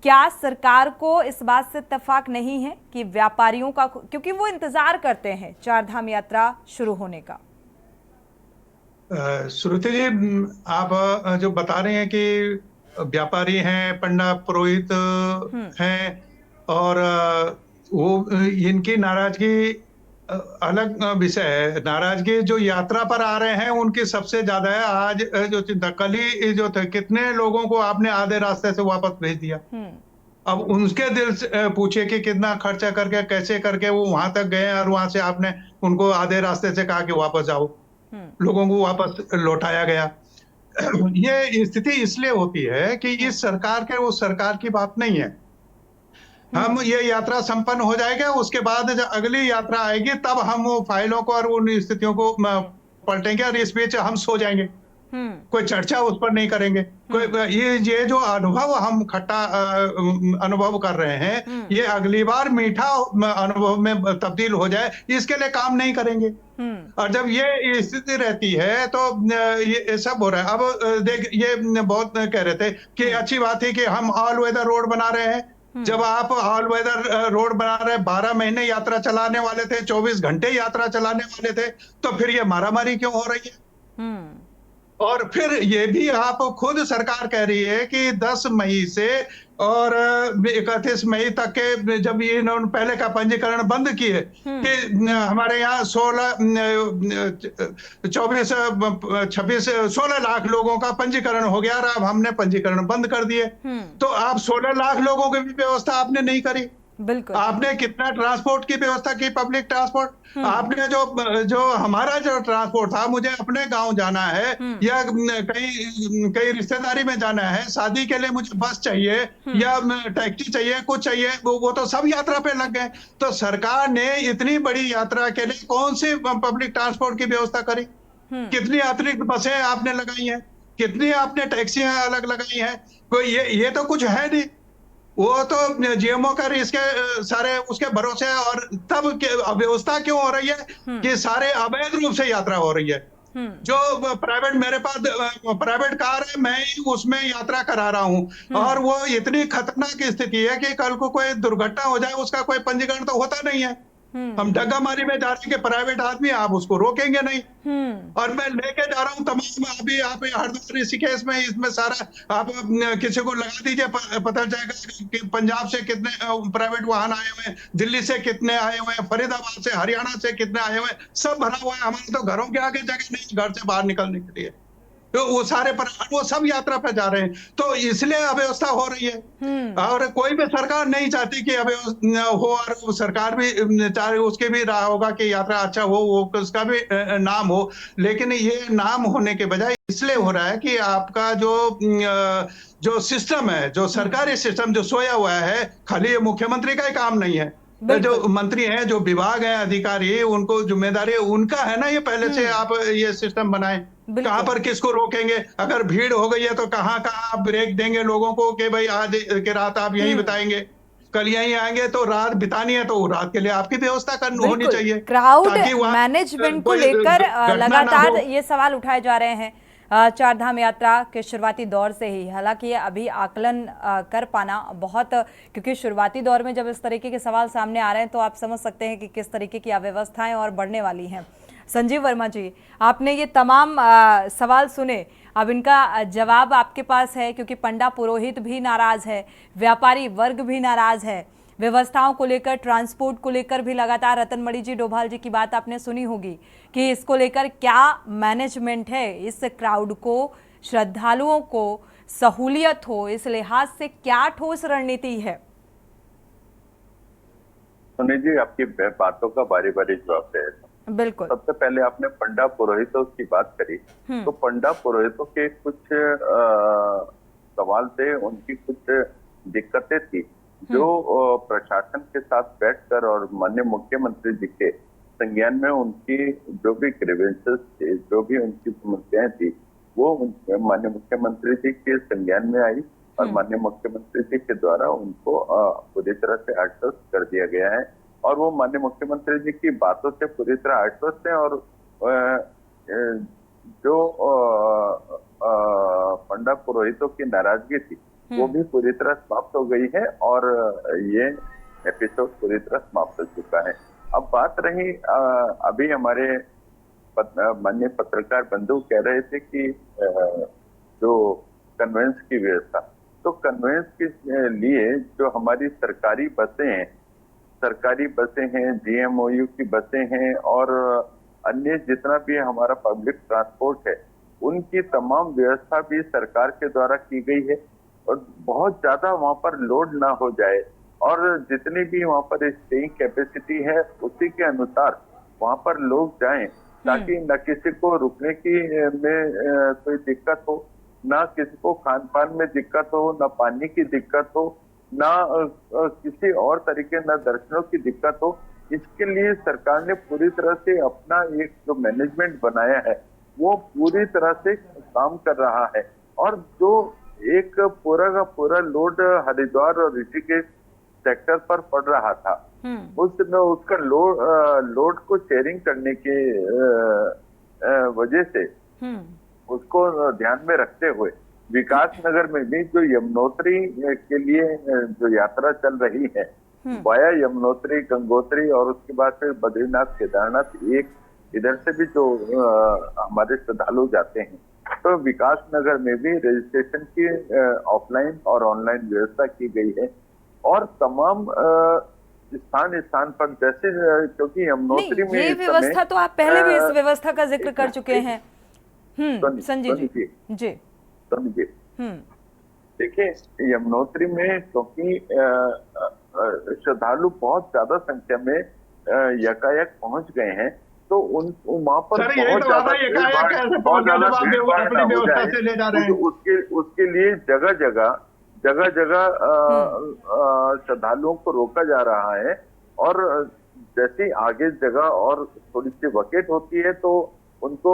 क्या सरकार को इस बात से इत्तेफाक नहीं है कि व्यापारियों का, क्योंकि वो इंतजार करते हैं चार धाम यात्रा शुरू होने का? श्रुति जी, आप जो बता रहे हैं कि व्यापारी हैं, पंडा पुरोहित हैं, और वो इनकी नाराजगी अलग विषय है। नाराजगी जो यात्रा पर आ रहे हैं उनकी सबसे ज्यादा है। आज जो चिंता, कल ही जो थे, कितने लोगों को आपने आधे रास्ते से वापस भेज दिया। अब उनके दिल से पूछे कि कितना खर्चा करके, कैसे करके वो वहां तक गए, और वहां से आपने उनको आधे रास्ते से कहा कि वापस जाओ, लोगों को वापस लौटाया गया। ये स्थिति इसलिए होती है कि इस सरकार के, वो सरकार की बात नहीं है। हम ये यात्रा संपन्न हो जाएगा, उसके बाद जब अगली यात्रा आएगी तब हम वो फाइलों को और उन स्थितियों को पलटेंगे, और इस बीच हम सो जाएंगे, कोई चर्चा उस पर नहीं करेंगे। कोई ये जो अनुभव हम खट्टा अनुभव कर रहे हैं, ये अगली बार मीठा अनुभव में तब्दील हो जाए, इसके लिए काम नहीं करेंगे। और जब ये स्थिति रहती है तो ये सब हो रहा है। अब देख, ये बहुत कह रहे थे कि अच्छी बात है कि हम ऑल वेदर रोड बना रहे हैं। जब आप ऑल वेदर रोड बना रहे हैं, 12 महीने यात्रा चलाने वाले थे, 24 घंटे यात्रा चलाने वाले थे, तो फिर ये मारामारी क्यों हो रही है? और फिर ये भी आप खुद सरकार कह रही है कि 10 मई से और 31 मई तक के, जब ये इन्होंने पहले का पंजीकरण बंद किए कि हमारे यहाँ 16 लाख लोगों का पंजीकरण हो गया, और अब हमने पंजीकरण बंद कर दिए। तो आप 16 लाख लोगों की भी व्यवस्था आपने नहीं करी। बिल्कुल। आपने कितना ट्रांसपोर्ट की व्यवस्था की, पब्लिक ट्रांसपोर्ट? आपने जो हमारा जो ट्रांसपोर्ट था, मुझे अपने गांव जाना है या कहीं रिश्तेदारी में जाना है, शादी के लिए मुझे बस चाहिए या टैक्सी चाहिए, कुछ चाहिए, वो तो सब यात्रा पे लग गए। तो सरकार ने इतनी बड़ी यात्रा के लिए कौन सी पब्लिक ट्रांसपोर्ट की व्यवस्था करी? कितनी अतिरिक्त बसें आपने लगाई हैं, कितनी आपने टैक्सियां अलग लगाई हैं? कोई ये तो कुछ है नहीं। वो तो जीएमओ का इसके सारे उसके भरोसे है। और तब व्यवस्था क्यों हो रही है कि सारे अवैध रूप से यात्रा हो रही है। जो प्राइवेट, मेरे पास प्राइवेट कार है, मैं ही उसमें यात्रा करा रहा हूं, और वो इतनी खतरनाक स्थिति है कि कल को कोई दुर्घटना हो जाए, उसका कोई पंजीकरण तो होता नहीं है। हम डग्गामारी में जा रहे हैं, प्राइवेट आदमी, आप उसको रोकेंगे नहीं। और मैं लेके जा रहा हूँ तमाम, अभी आप हरिद्वार ऋषिकेश में, इसमें सारा आप किसी को लगा दीजिए, पता चलेगा कि पंजाब से कितने प्राइवेट वाहन आए हुए हैं, दिल्ली से कितने आए हुए हैं, फरीदाबाद से, हरियाणा से कितने आए हुए हैं, सब भरा हुआ है। हमारे तो घरों के आगे जगह नहीं घर से बाहर निकलने के लिए, तो वो सारे पर वो सब यात्रा पर जा रहे हैं। तो इसलिए अव्यवस्था हो रही है। और कोई भी सरकार नहीं चाहती कि अव्यवस्था हो, और सरकार भी चाहे उसके भी रहा होगा कि यात्रा अच्छा हो, वो उसका भी नाम हो। लेकिन ये नाम होने के बजाय इसलिए हो रहा है कि आपका जो सिस्टम है, जो सरकारी सिस्टम जो सोया हुआ है, खाली ये मुख्यमंत्री का ही काम नहीं है। जो मंत्री हैं, जो विभाग हैं, अधिकारी, उनको जिम्मेदारी उनका है ना, ये पहले से आप ये सिस्टम बनाएं। कहां पर किसको रोकेंगे, अगर भीड़ हो गई है तो कहां आप ब्रेक देंगे लोगों को कि भाई आज की रात आप यहीं बिताएंगे, कल यहीं आएंगे, तो रात बितानी है तो रात के लिए आपकी व्यवस्था होनी चाहिए। क्राउड मैनेजमेंट को लेकर लगातार ये सवाल उठाए जा रहे हैं चार धाम यात्रा के शुरुआती दौर से ही। हालांकि अभी आकलन कर पाना बहुत, क्योंकि शुरुआती दौर में जब इस तरीके के सवाल सामने आ रहे हैं तो आप समझ सकते हैं कि किस तरीके की अव्यवस्थाएं और बढ़ने वाली हैं। संजीव वर्मा जी, आपने ये तमाम सवाल सुने, अब इनका जवाब आपके पास है, क्योंकि पंडा पुरोहित भी नाराज है, व्यापारी वर्ग भी नाराज है, व्यवस्थाओं को लेकर, ट्रांसपोर्ट को लेकर भी लगातार रतनमणि जी, डोभाल जी की बात आपने सुनी होगी कि इसको लेकर क्या मैनेजमेंट है, इस क्राउड को, श्रद्धालुओं को सहूलियत हो, इस लिहाज से क्या ठोस रणनीति है? सुनील जी, आपकी बातों का बारी बारी जवाब दे। बिल्कुल। सबसे पहले आपने पंडा पुरोहितों की बात करी, तो पंडा पुरोहितों के कुछ सवाल थे, उनकी कुछ दिक्कतें थी, जो प्रशासन के साथ बैठकर और माननीय मुख्यमंत्री जी के संज्ञान में उनकी जो भी ग्रीवेंसेस थे, जो भी उनकी समस्याएं थी, वो माननीय मुख्यमंत्री जी के संज्ञान में आई, और माननीय मुख्यमंत्री जी के द्वारा उनको पूरी तरह से आश्वस्त कर दिया गया है। और वो माननीय मुख्यमंत्री जी की बातों से पूरी तरह आश्वस्त है। और जो पंडा पुरोहितों की नाराजगी थी, वो भी पूरी तरह समाप्त हो गई है और ये एपिसोड पूरी तरह समाप्त हो चुका है। अब बात रही अभी हमारे माननीय पत्रकार बंधु कह रहे थे कि जो कन्वेंस की व्यवस्था, तो कन्वेंस के लिए जो हमारी सरकारी बसें हैं, GMOU की बसें हैं और अन्य जितना भी हमारा पब्लिक ट्रांसपोर्ट है, उनकी तमाम व्यवस्था भी सरकार के द्वारा की गई है और बहुत ज्यादा वहां पर लोड ना हो जाए और जितनी भी वहां पर स्टेइंग कैपेसिटी है उसी के अनुसार वहां पर लोग जाएं ताकि न किसी को रुकने की में कोई दिक्कत हो, ना किसी को खान पान में दिक्कत हो, ना पानी की दिक्कत हो, ना किसी और तरीके न दर्शनों की दिक्कत हो। इसके लिए सरकार ने पूरी तरह से अपना एक जो मैनेजमेंट बनाया है वो पूरी तरह से काम कर रहा है और जो एक पूरा का पूरा लोड हरिद्वार और ऋषिकेश सेक्टर पर पड़ रहा था उसका लोड को शेयरिंग करने के वजह से उसको ध्यान में रखते हुए विकास नगर में भी जो यमुनोत्री के लिए जो यात्रा चल रही है वाया यमुनोत्री, गंगोत्री और उसके बाद फिर बद्रीनाथ, केदारनाथ, एक इधर से भी जो हमारे श्रद्धालु जाते हैं, तो विकास नगर में भी रजिस्ट्रेशन की ऑफलाइन और ऑनलाइन व्यवस्था की गई है और तमाम स्थान पर जैसे क्योंकि यमुनोत्री में ये व्यवस्था तो आप पहले भी इस व्यवस्था का जिक्र कर चुके हैं। संजय जी समझिए, देखिए यमुनोत्री में क्योंकि श्रद्धालु बहुत ज्यादा संख्या में यकायक पहुंच गए हैं तो उन वहां पर बहुत ज्यादा उसके लिए जगह जगह श्रद्धालुओं को रोका जा रहा है और जैसे आगे जगह और थोड़ी सी वकेट होती है तो उनको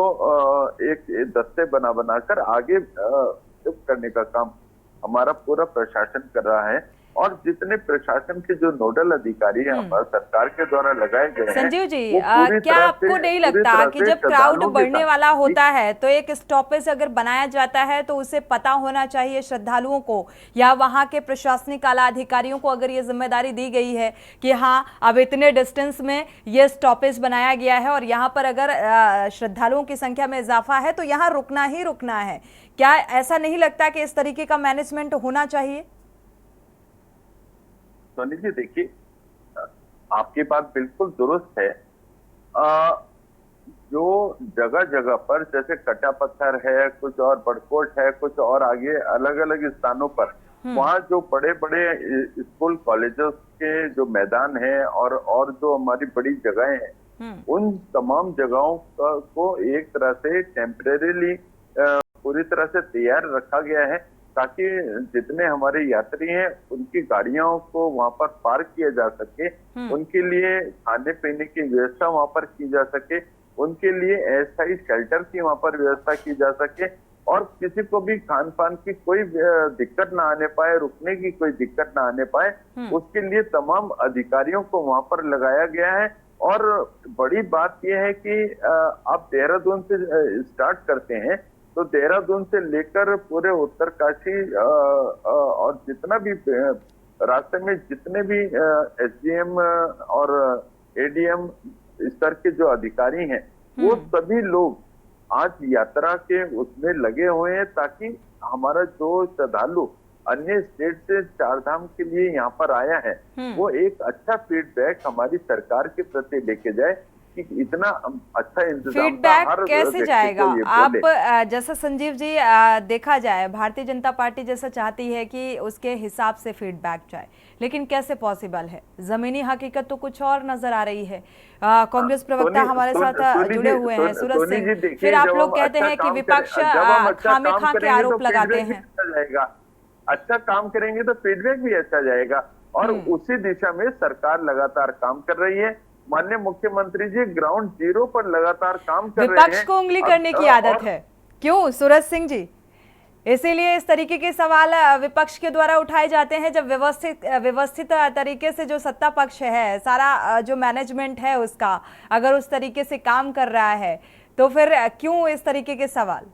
एक दस्ते बनाकर आगे करने का काम हमारा पूरा प्रशासन कर रहा है और जितने प्रशासन के जो नोडल अधिकारी हैं हमारे सरकार के द्वारा लगाए गए हैं। संजीव जी, क्या आपको नहीं लगता कि जब क्राउड बढ़ने वाला होता है तो एक स्टॉपेज अगर बनाया जाता है तो उसे पता होना चाहिए श्रद्धालुओं को या वहां के प्रशासनिक आला अधिकारियों को, अगर ये जिम्मेदारी दी गई है कि हाँ अब इतने डिस्टेंस में ये स्टॉपेज बनाया गया है और यहाँ पर अगर श्रद्धालुओं की संख्या में इजाफा है तो यहाँ रुकना ही रुकना है, क्या ऐसा नहीं लगता कि इस तरीके का मैनेजमेंट होना चाहिए? सोनी जी, देखिए आपकी बात बिल्कुल दुरुस्त है। जो जगह जगह पर जैसे कटा पत्थर है, कुछ और बड़कोट है, कुछ और आगे अलग अलग स्थानों पर वहाँ जो बड़े बड़े स्कूल कॉलेजों के जो मैदान है और जो हमारी बड़ी जगहें हैं उन तमाम जगहों को एक तरह से टेम्परेरीली पूरी तरह से तैयार रखा गया है ताकि जितने हमारे यात्री हैं उनकी गाड़ियों को वहां पर पार्क किया जा सके, उनके लिए खाने पीने की व्यवस्था वहां पर की जा सके, उनके लिए अस्थायी शेल्टर की वहां पर व्यवस्था की जा सके और किसी को भी खान पान की कोई दिक्कत ना आने पाए, रुकने की कोई दिक्कत ना आने पाए, उसके लिए तमाम अधिकारियों को वहां पर लगाया गया है। और बड़ी बात यह है कि आप देहरादून से स्टार्ट करते हैं तो देहरादून से लेकर पूरे उत्तरकाशी और जितना भी रास्ते में जितने भी SDM और ADM स्तर के जो अधिकारी हैं वो सभी लोग आज यात्रा के उसमें लगे हुए हैं ताकि हमारा जो श्रद्धालु अन्य स्टेट से चारधाम के लिए यहाँ पर आया है वो एक अच्छा फीडबैक हमारी सरकार के प्रति लेके जाए कि इतना अच्छा इंतजाम फीडबैक कैसे जाएगा। आप जैसा संजीव जी देखा जाए भारतीय जनता पार्टी जैसा चाहती है कि उसके हिसाब से फीडबैक जाए, लेकिन कैसे पॉसिबल है? जमीनी हकीकत तो कुछ और नजर आ रही है। कांग्रेस प्रवक्ता हमारे साथ जुड़े हुए हैं सूरज सिंह, फिर आप लोग कहते हैं कि विपक्ष खामेखा के आरोप लगाते हैं। अच्छा काम करेंगे तो फीडबैक भी अच्छा जाएगा और उसी दिशा में सरकार लगातार काम कर रही है। माननीय मुख्यमंत्री जी ग्राउंड जीरो पर लगातार काम कर रहे हैं। विपक्ष को उंगली करने की आदत है क्यों सूरज सिंह जी? इसीलिए इस तरीके के सवाल विपक्ष के द्वारा उठाए जाते हैं जब व्यवस्थित तरीके से जो सत्ता पक्ष है, सारा जो मैनेजमेंट है उसका अगर उस तरीके से काम कर रहा है तो फिर क्यों इस तरीके के सवाल?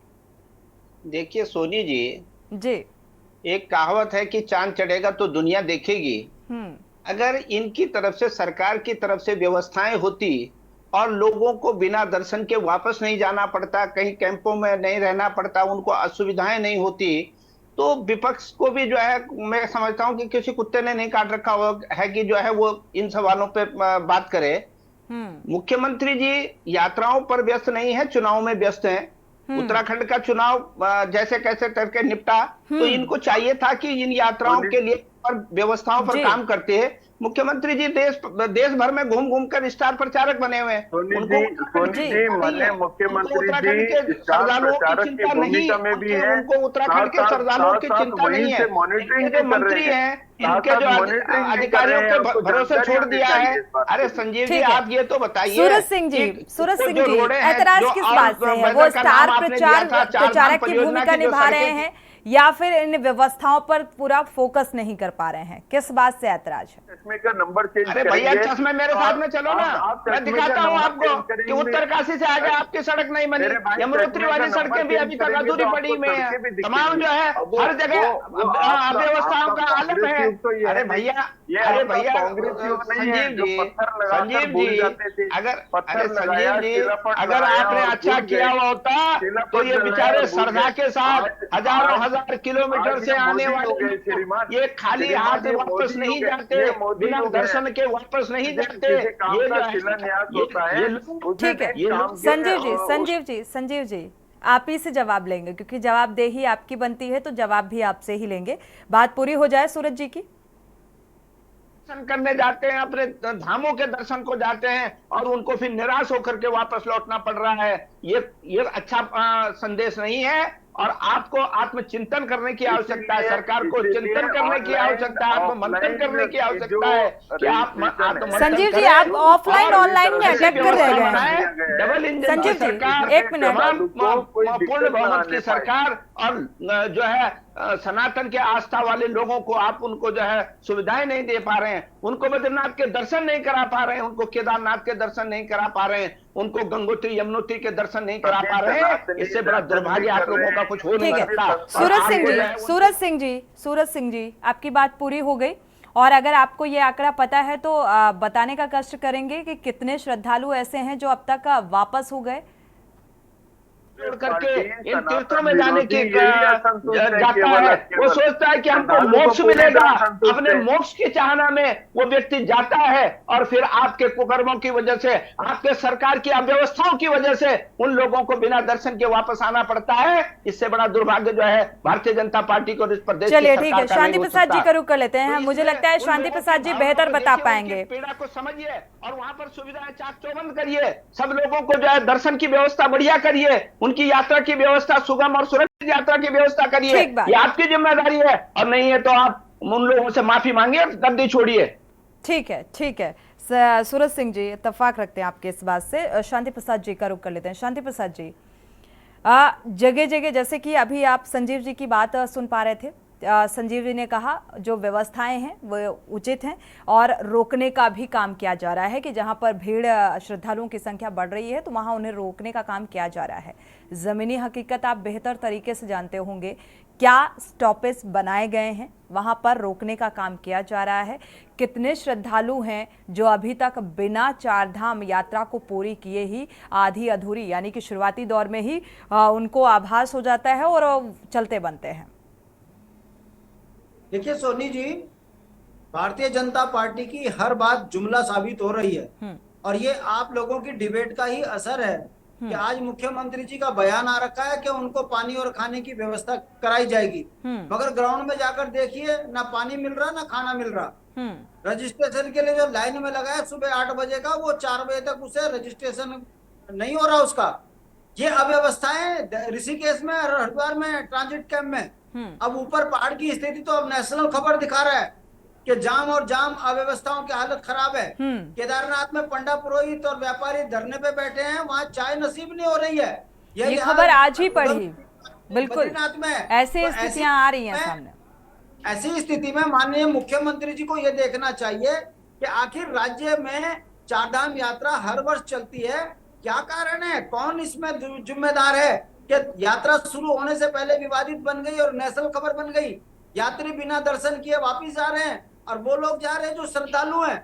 देखिए सोनी जी, एक कहावत है कि चांद चढ़ेगा तो दुनिया देखेगी। अगर इनकी तरफ से, सरकार की तरफ से व्यवस्थाएं होती और लोगों को बिना दर्शन के वापस नहीं जाना पड़ता, कहीं कैंपों में नहीं रहना पड़ता, उनको असुविधाएं नहीं होती, तो विपक्ष को भी जो है, मैं समझता हूं कि किसी कुत्ते ने नहीं काट रखा है कि जो है वो इन सवालों पे बात करे। मुख्यमंत्री जी यात्राओं पर व्यस्त नहीं है, चुनाव में व्यस्त हैं। उत्तराखंड का चुनाव जैसे कैसे करके निपटा, तो इनको चाहिए था कि इन यात्राओं के लिए पर व्यवस्थाओं पर काम करते हैं। मुख्यमंत्री जी देश भर में घूम घूम कर स्टार प्रचारक बने हुए हैं। मुख्यमंत्री जी स्टार प्रचारक की भूमिका में भी है, उनको उत्तराखंड के श्रद्धालुओं की चिंता नहीं है। इनके मंत्री हैं, इनके जो अधिकारियों के भरोसे छोड़ दिया है। अरे संजीव जी, आप ये तो बताइए, सूरज सिंह जी, ऐतराज किस बात से है? वो स्टार प्रचारक की भूमिका निभा रहे हैं या फिर इन व्यवस्थाओं पर पूरा फोकस नहीं कर पा रहे हैं? किस बात से ऐतराज है? चश्मे का नंबर चेंज अरे भैया, चश्मे मेरे साथ में चलो ना, मैं दिखाता हूँ आपको कि उत्तरकाशी से आगे आपकी सड़क नहीं बनी, यमुनोत्री वाली सड़कें भी अभी तक अधूरी पड़ी में है। तमाम जो है हर जगह अव्यवस्थाओं का आलम है। अरे भैया, संजीव जी, अगर आपने अच्छा किया हुआ होता तो ये बेचारे श्रद्धा के साथ हजारों हजार किलोमीटर से आने वाले ये खाली हाथ वापस नहीं जाते, बिना दर्शन के वापस नहीं जाते। ठीक है संजीव जी, आप ही से जवाब लेंगे, क्योंकि जवाबदेही आपकी बनती है तो जवाब भी आपसे ही लेंगे। बात पूरी हो जाए सूरज जी की। दर्शन करने जाते हैं, अपने धामों के दर्शन को जाते हैं और उनको फिर निराश होकर के वापस लौटना पड़ रहा है। ये अच्छा संदेश नहीं है और आपको आत्मचिंतन करने की आवश्यकता है। सरकार को चिंतन करने की आवश्यकता है, आत्ममंथन करने की आवश्यकता है कि आप संजीव जी, आप ऑफलाइन ऑनलाइन में अटैक कर रहे हैं। डबल इंजन संजीव जी, एक मिनट। पूर्ण बहुमत की सरकार और जो है सनातन के आस्था वाले लोगों को आप उनको जो है सुविधाएं नहीं दे पा रहे हैं, उनको बद्रीनाथ के दर्शन नहीं करा पा रहे हैं, उनको केदारनाथ के दर्शन नहीं करा पा रहे हैं, उनको गंगोत्री यमुनोत्री के दर्शन नहीं करा पा रहे हैं। इससे बड़ा दुर्भाग्य आप लोगों का कुछ हो नहीं सकता। सूरज सिंह जी, आपकी बात पूरी हो गई और अगर आपको ये आंकड़ा पता है तो बताने का कष्ट करेंगे कि कितने श्रद्धालु ऐसे हैं जो अब तक वापस हो गए करके इन तीर्थों में जाने की जाता है। वो सोचता है कि हमको मोक्ष मिलेगा, अपने मोक्ष की चाहना में वो व्यक्ति जाता है और फिर आपके कुकर्मों की वजह से, आपके सरकार की अव्यवस्थाओं की वजह से उन लोगों को बिना दर्शन के वापस आना पड़ता है। इससे बड़ा दुर्भाग्य जो है भारतीय जनता पार्टी को इस प्रदेश। चलिए ठीक है, शांति प्रसाद जी का रुख कर लेते हैं। मुझे लगता है शांति प्रसाद जी बेहतर बता पाएंगे। पीड़ा को समझिए और वहां पर सुविधाएं चाक चौबंद करिए, सब लोगों को जो है दर्शन की व्यवस्था बढ़िया करिए, उनकी यात्रा की व्यवस्था सुगम और सुरक्षित यात्रा की व्यवस्था करिए। ये आपकी जिम्मेदारी है और नहीं है तो आप उन लोगों से माफी मांगिए, गद्दी छोड़िए। ठीक है। सूरज सिंह जी, इत्तेफाक रखते हैं आपके इस बात से। शांति प्रसाद जी का रुख कर लेते हैं। शांति प्रसाद जी, जगह जगह जैसे कि अभी आप संजीव जी की बात सुन पा रहे थे, संजीव जी ने कहा जो व्यवस्थाएं हैं वो उचित हैं और रोकने का भी काम किया जा रहा है कि जहां पर भीड़ श्रद्धालुओं की संख्या बढ़ रही है तो वहां उन्हें रोकने का काम किया जा रहा है। ज़मीनी हकीकत आप बेहतर तरीके से जानते होंगे, क्या स्टॉपेज बनाए गए हैं, वहां पर रोकने का काम किया जा रहा है। कितने श्रद्धालु हैं जो अभी तक बिना चारधाम यात्रा को पूरी किए ही आधी अधूरी यानी कि शुरुआती दौर में ही उनको आभास हो जाता है और चलते बनते हैं। देखिए सोनी जी, भारतीय जनता पार्टी की हर बात जुमला साबित हो रही है और ये आप लोगों की डिबेट का ही असर है कि आज मुख्यमंत्री जी का बयान आ रखा है कि उनको पानी और खाने की व्यवस्था कराई जाएगी, मगर ग्राउंड में जाकर देखिए ना पानी मिल रहा ना खाना मिल रहा। रजिस्ट्रेशन के लिए जो लाइन में लगा है सुबह 8 बजे का, वो 4 बजे तक उसे रजिस्ट्रेशन नहीं हो रहा उसका। ये अव्यवस्थाएं ऋषिकेश में, हरिद्वार में, ट्रांजिट कैंप में। अब ऊपर पहाड़ की स्थिति तो अब नेशनल खबर दिखा रहा है कि जाम अव्यवस्थाओं की हालत खराब है। केदारनाथ में पंडा पुरोहित और व्यापारी धरने पे बैठे हैं, वहाँ चाय नसीब नहीं हो रही है। ये खबर आज ही पढ़ी, बिल्कुल बद्रीनाथ में ऐसी स्थितियां आ रही हैं सामने। ऐसी स्थिति में माननीय मुख्यमंत्री जी को ये देखना चाहिए कि आखिर राज्य में चारधाम यात्रा हर वर्ष चलती है, क्या कारण है, कौन इसमें जिम्मेदार है कि यात्रा शुरू होने से पहले विवादित बन गई और नेशनल खबर बन गई। यात्री बिना दर्शन किए वापिस जा रहे हैं और वो लोग जा रहे हैं जो श्रद्धालु हैं।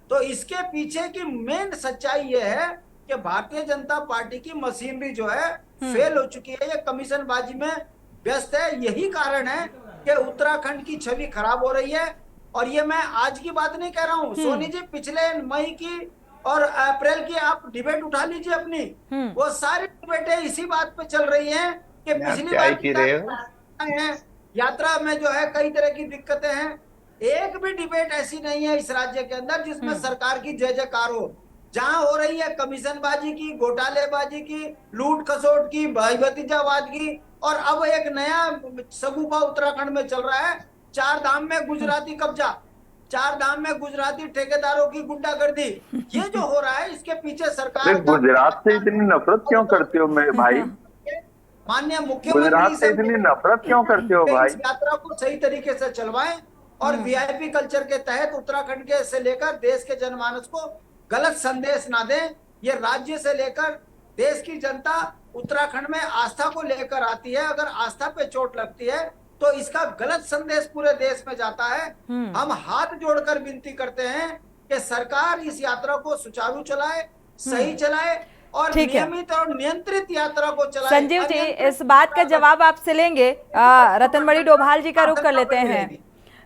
तो इसके पीछे की मेन सच्चाई ये है कि भारतीय जनता पार्टी की मशीनरी जो है फेल हो चुकी है, ये कमीशनबाजी में व्यस्त है। यही कारण है कि उत्तराखंड की छवि खराब हो रही है। और ये मैं आज की बात नहीं कह रहा हूँ सोनी जी, पिछले मई की और अप्रैल की आप डिबेट उठा लीजिए अपनी, वो सारी डिबेटें इसी बात पे चल रही हैं कि पिछली बार यात्रा में जो है कई तरह की दिक्कतें हैं। एक भी डिबेट ऐसी नहीं है इस राज्य के अंदर जिसमें सरकार की जय जयकार हो। जहां हो रही है कमीशनबाजी की, घोटालेबाजी की, लूट खसोट की, भाई भतीजावाद की, और अब एक नया सगुफा उत्तराखंड में चल रहा है, 4 धाम में गुजराती कब्जा, 4 धाम में गुजराती ठेकेदारों की गुंडागर्दी। ये जो हो रहा है इसके पीछे सरकार गुजरात से इतनी नफरत क्यों करते हो मेरे भाई? माननीय गुजरात मुख्यमंत्री से इतनी नफरत क्यों करते हो भाई? इस यात्रा को सही तरीके से चलवाएं और वीआईपी कल्चर के तहत उत्तराखंड के से लेकर देश के जनमानस को गलत संदेश ना दें। ये राज्य से लेकर देश की जनता उत्तराखंड में आस्था को लेकर आती है, अगर आस्था पे चोट लगती है तो इसका गलत संदेश पूरे देश में जाता है। हम हाथ जोड़कर विनती करते हैं कि सरकार इस यात्रा को सुचारू चलाए, सही चलाए और नियमित और नियंत्रित यात्रा को चलाए। संजीव जी, इस बात का जवाब आपसे लेंगे। रतनमणि डोभाल जी का रुख कर लेते हैं,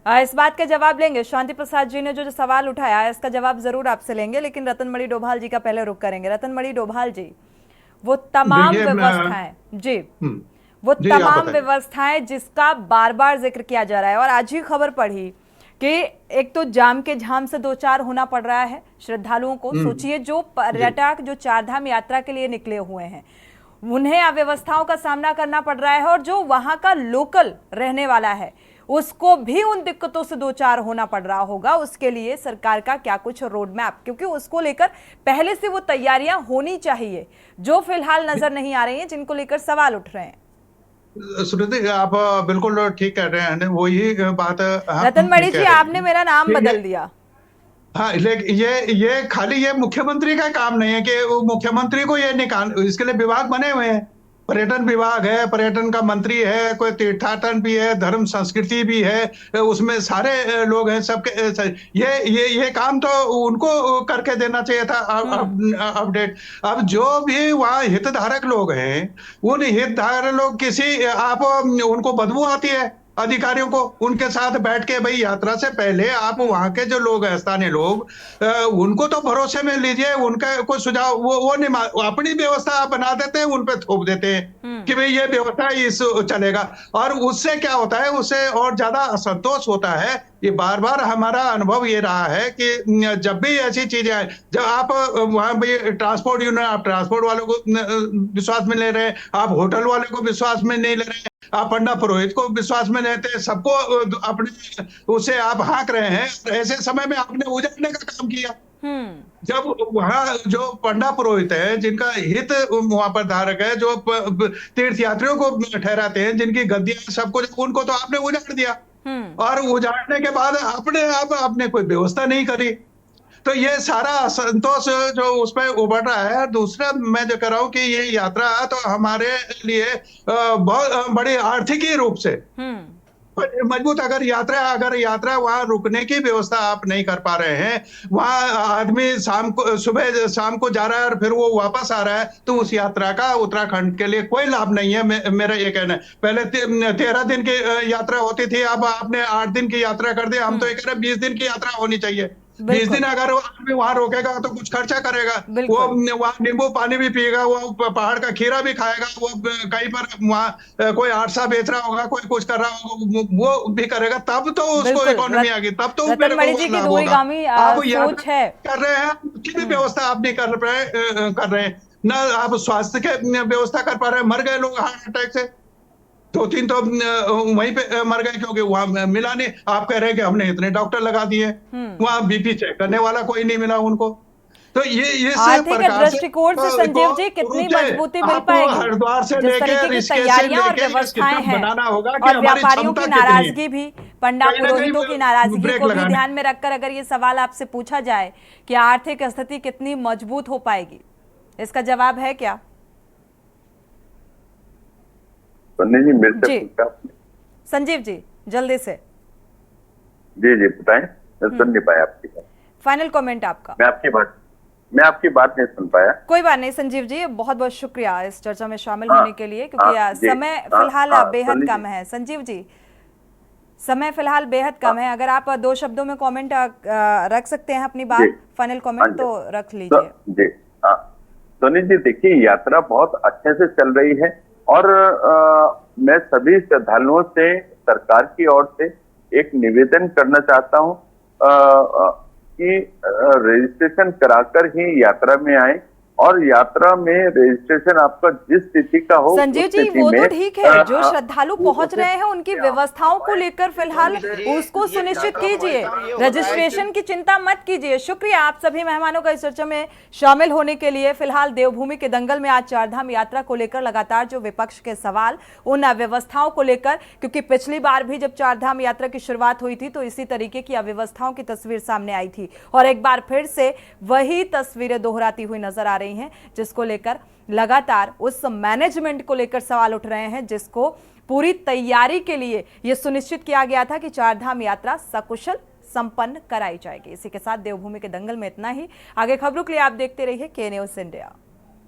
इस बात का जवाब लेंगे। शांति प्रसाद जी ने जो सवाल उठाया है इसका जवाब जरूर आपसे लेंगे, लेकिन रतनमणि डोभाल जी का पहले रुख करेंगे। रतनमणि डोभाल जी, वो तमाम व्यवस्थाएं जी, वो तमाम व्यवस्थाएं जिसका बार बार जिक्र किया जा रहा है, और आज ही खबर पढ़ी कि एक तो जाम के झाम से 2-4 होना पड़ रहा है श्रद्धालुओं को। सोचिए जो पर्यटक जो 4 धाम यात्रा के लिए निकले हुए हैं उन्हें अव्यवस्थाओं का सामना करना पड़ रहा है, और जो वहां का लोकल रहने वाला है उसको भी उन दिक्कतों से 2-4 होना पड़ रहा होगा। उसके लिए सरकार का क्या कुछ रोड मैप, क्योंकि उसको लेकर पहले से वो तैयारियां होनी चाहिए जो फिलहाल नजर नहीं आ रही हैं, जिनको लेकर सवाल उठ रहे हैं। सुनीति, आप बिल्कुल ठीक कह रहे हैं, वही बात। रतनमणि जी, आपने मेरा नाम बदल दिया। हाँ, लेकिन ये खाली ये मुख्यमंत्री का काम नहीं है कि मुख्यमंत्री को ये निकाल, इसके लिए विभाग बने हुए हैं। पर्यटन विभाग है, पर्यटन का मंत्री है, कोई तीर्थाटन भी है, धर्म संस्कृति भी है, उसमें सारे लोग हैं। सबके ये काम तो उनको करके देना चाहिए था अपडेट। अब जो भी वहाँ हितधारक लोग हैं, उन हितधारक लोग किसी आप उनको बदबू आती है अधिकारियों को, उनके साथ बैठ के भाई यात्रा से पहले आप वहां के जो लोग हैं स्थानीय लोग, उनको तो भरोसे में लीजिए, उनका कोई सुझाव वो नहीं, अपनी व्यवस्था आप बना देते हैं, उन पे थोप देते हैं कि भाई ये व्यवस्था इस चलेगा। और उससे क्या होता है, उससे और ज्यादा असंतोष होता है। ये बार बार हमारा अनुभव ये रहा है कि जब भी ऐसी चीजें आए, जब आप वहां भी ट्रांसपोर्ट यूनियन, आप ट्रांसपोर्ट वालों को विश्वास में ले रहे हैं, आप होटल वाले को विश्वास में नहीं ले रहे हैं, आप पंडा पुरोहित को विश्वास में लेते हैं, सबको अपने उसे आप हाँक रहे हैं। ऐसे समय में आपने उजाड़ने का काम किया। जब वहाँ जो पंडा पुरोहित है, जिनका हित वहां पर धारक है, जो तीर्थ यात्रियों को ठहराते हैं, जिनकी गद्दियां सबको, उनको तो आपने उजाड़ दिया। और उजाड़ने के बाद आपने कोई व्यवस्था नहीं करी। तो ये सारा असंतोष जो उस पर उभर रहा है। दूसरा मैं जो कह रहा हूँ कि ये यात्रा तो हमारे लिए बहुत बड़ी आर्थिकी रूप से मजबूत, अगर यात्रा वहां रुकने की व्यवस्था आप नहीं कर पा रहे हैं, वहां आदमी सुबह शाम को जा रहा है और फिर वो वापस आ रहा है, तो उस यात्रा का उत्तराखंड के लिए कोई लाभ नहीं है। मेरा ये कहना है, पहले 13 दिन की यात्रा होती थी, अब आपने 8 दिन की यात्रा कर दी। हम तो ये कह रहे हैं 20 दिन की यात्रा होनी चाहिए। 20 दिन अगर आदमी वहां रोकेगा तो कुछ खर्चा करेगा, वो वहाँ नींबू पानी भी पिएगा, वो पहाड़ का खीरा भी खाएगा, वो कहीं पर वहाँ कोई आरसा बेच रहा होगा, कोई कुछ कर रहा होगा, वो भी करेगा, तब तो उसको इकोनॉमी आ गई, तब तो आप सोच है कर रहे हैं। उसकी भी व्यवस्था आप नहीं कर रहे हैं, ना आप स्वास्थ्य के व्यवस्था कर पा रहे हैं। मर गए लोग हार्ट अटैक से, 2-3 तो वहीं पे मर गए क्योंकि वहां मिला नहीं। आप कह रहे हैं कि हमने इतने डॉक्टर लगा दिए, वहां बीपी चेक करने वाला कोई नहीं मिला उनको। तो ये आर्थिक दृष्टिकोण से संजीव जी कितनी मजबूती मिल पाएगी? हरिद्वार से लेकर तैयारियां और व्यवस्थाएं हैं, और व्यापारियों की नाराजगी भी, पंडा पुरोहितों की नाराजगी को भी ध्यान में रखकर अगर ये सवाल आपसे पूछा जाए कि आर्थिक स्थिति कितनी मजबूत हो पाएगी, इसका जवाब है क्या? जी संजीव जी जल्दी से। जी जी बताएं, मैं सुन नहीं पाया आपकी बात। फाइनल कमेंट आपका। मैं आपकी बात नहीं सुन पाया। कोई बात नहीं संजीव जी, बहुत बहुत शुक्रिया इस चर्चा में शामिल होने के लिए, क्योंकि समय फिलहाल बेहद कम है। संजीव जी, समय फिलहाल बेहद कम है, अगर आप 2 शब्दों में कमेंट रख सकते हैं अपनी बात, फाइनल कमेंट तो रख लीजिए। जी हाँ सोनी जी, देखिए यात्रा बहुत अच्छे से चल रही है और मैं सभी श्रद्धालुओं से सरकार की ओर से एक निवेदन करना चाहता हूँ कि रजिस्ट्रेशन कराकर ही यात्रा में आए और यात्रा में रजिस्ट्रेशन आपका जिस तिथि का हो। संजीव जी वो तो ठीक है, जो श्रद्धालु पहुंच रहे हैं उनकी व्यवस्थाओं को लेकर फिलहाल उसको सुनिश्चित कीजिए, रजिस्ट्रेशन की चिंता मत कीजिए। शुक्रिया आप सभी मेहमानों का इस चर्चा में शामिल होने के लिए। फिलहाल देवभूमि के दंगल में आज चारधाम यात्रा को लेकर लगातार जो विपक्ष के सवाल उन अव्यवस्थाओं को लेकर, क्योंकि पिछली बार भी जब चारधाम यात्रा की शुरुआत हुई थी तो इसी तरीके की अव्यवस्थाओं की तस्वीर सामने आई थी और एक बार फिर से वही तस्वीरें दोहराती हुई नजर आ रही हैं, जिसको लेकर लगातार उस मैनेजमेंट को लेकर सवाल उठ रहे हैं, जिसको पूरी तैयारी के लिए यह सुनिश्चित किया गया था कि चारधाम यात्रा सकुशल संपन्न कराई जाएगी। इसी के साथ देवभूमि के दंगल में इतना ही। आगे खबरों के लिए आप देखते रहिए के न्यूज़ इंडिया।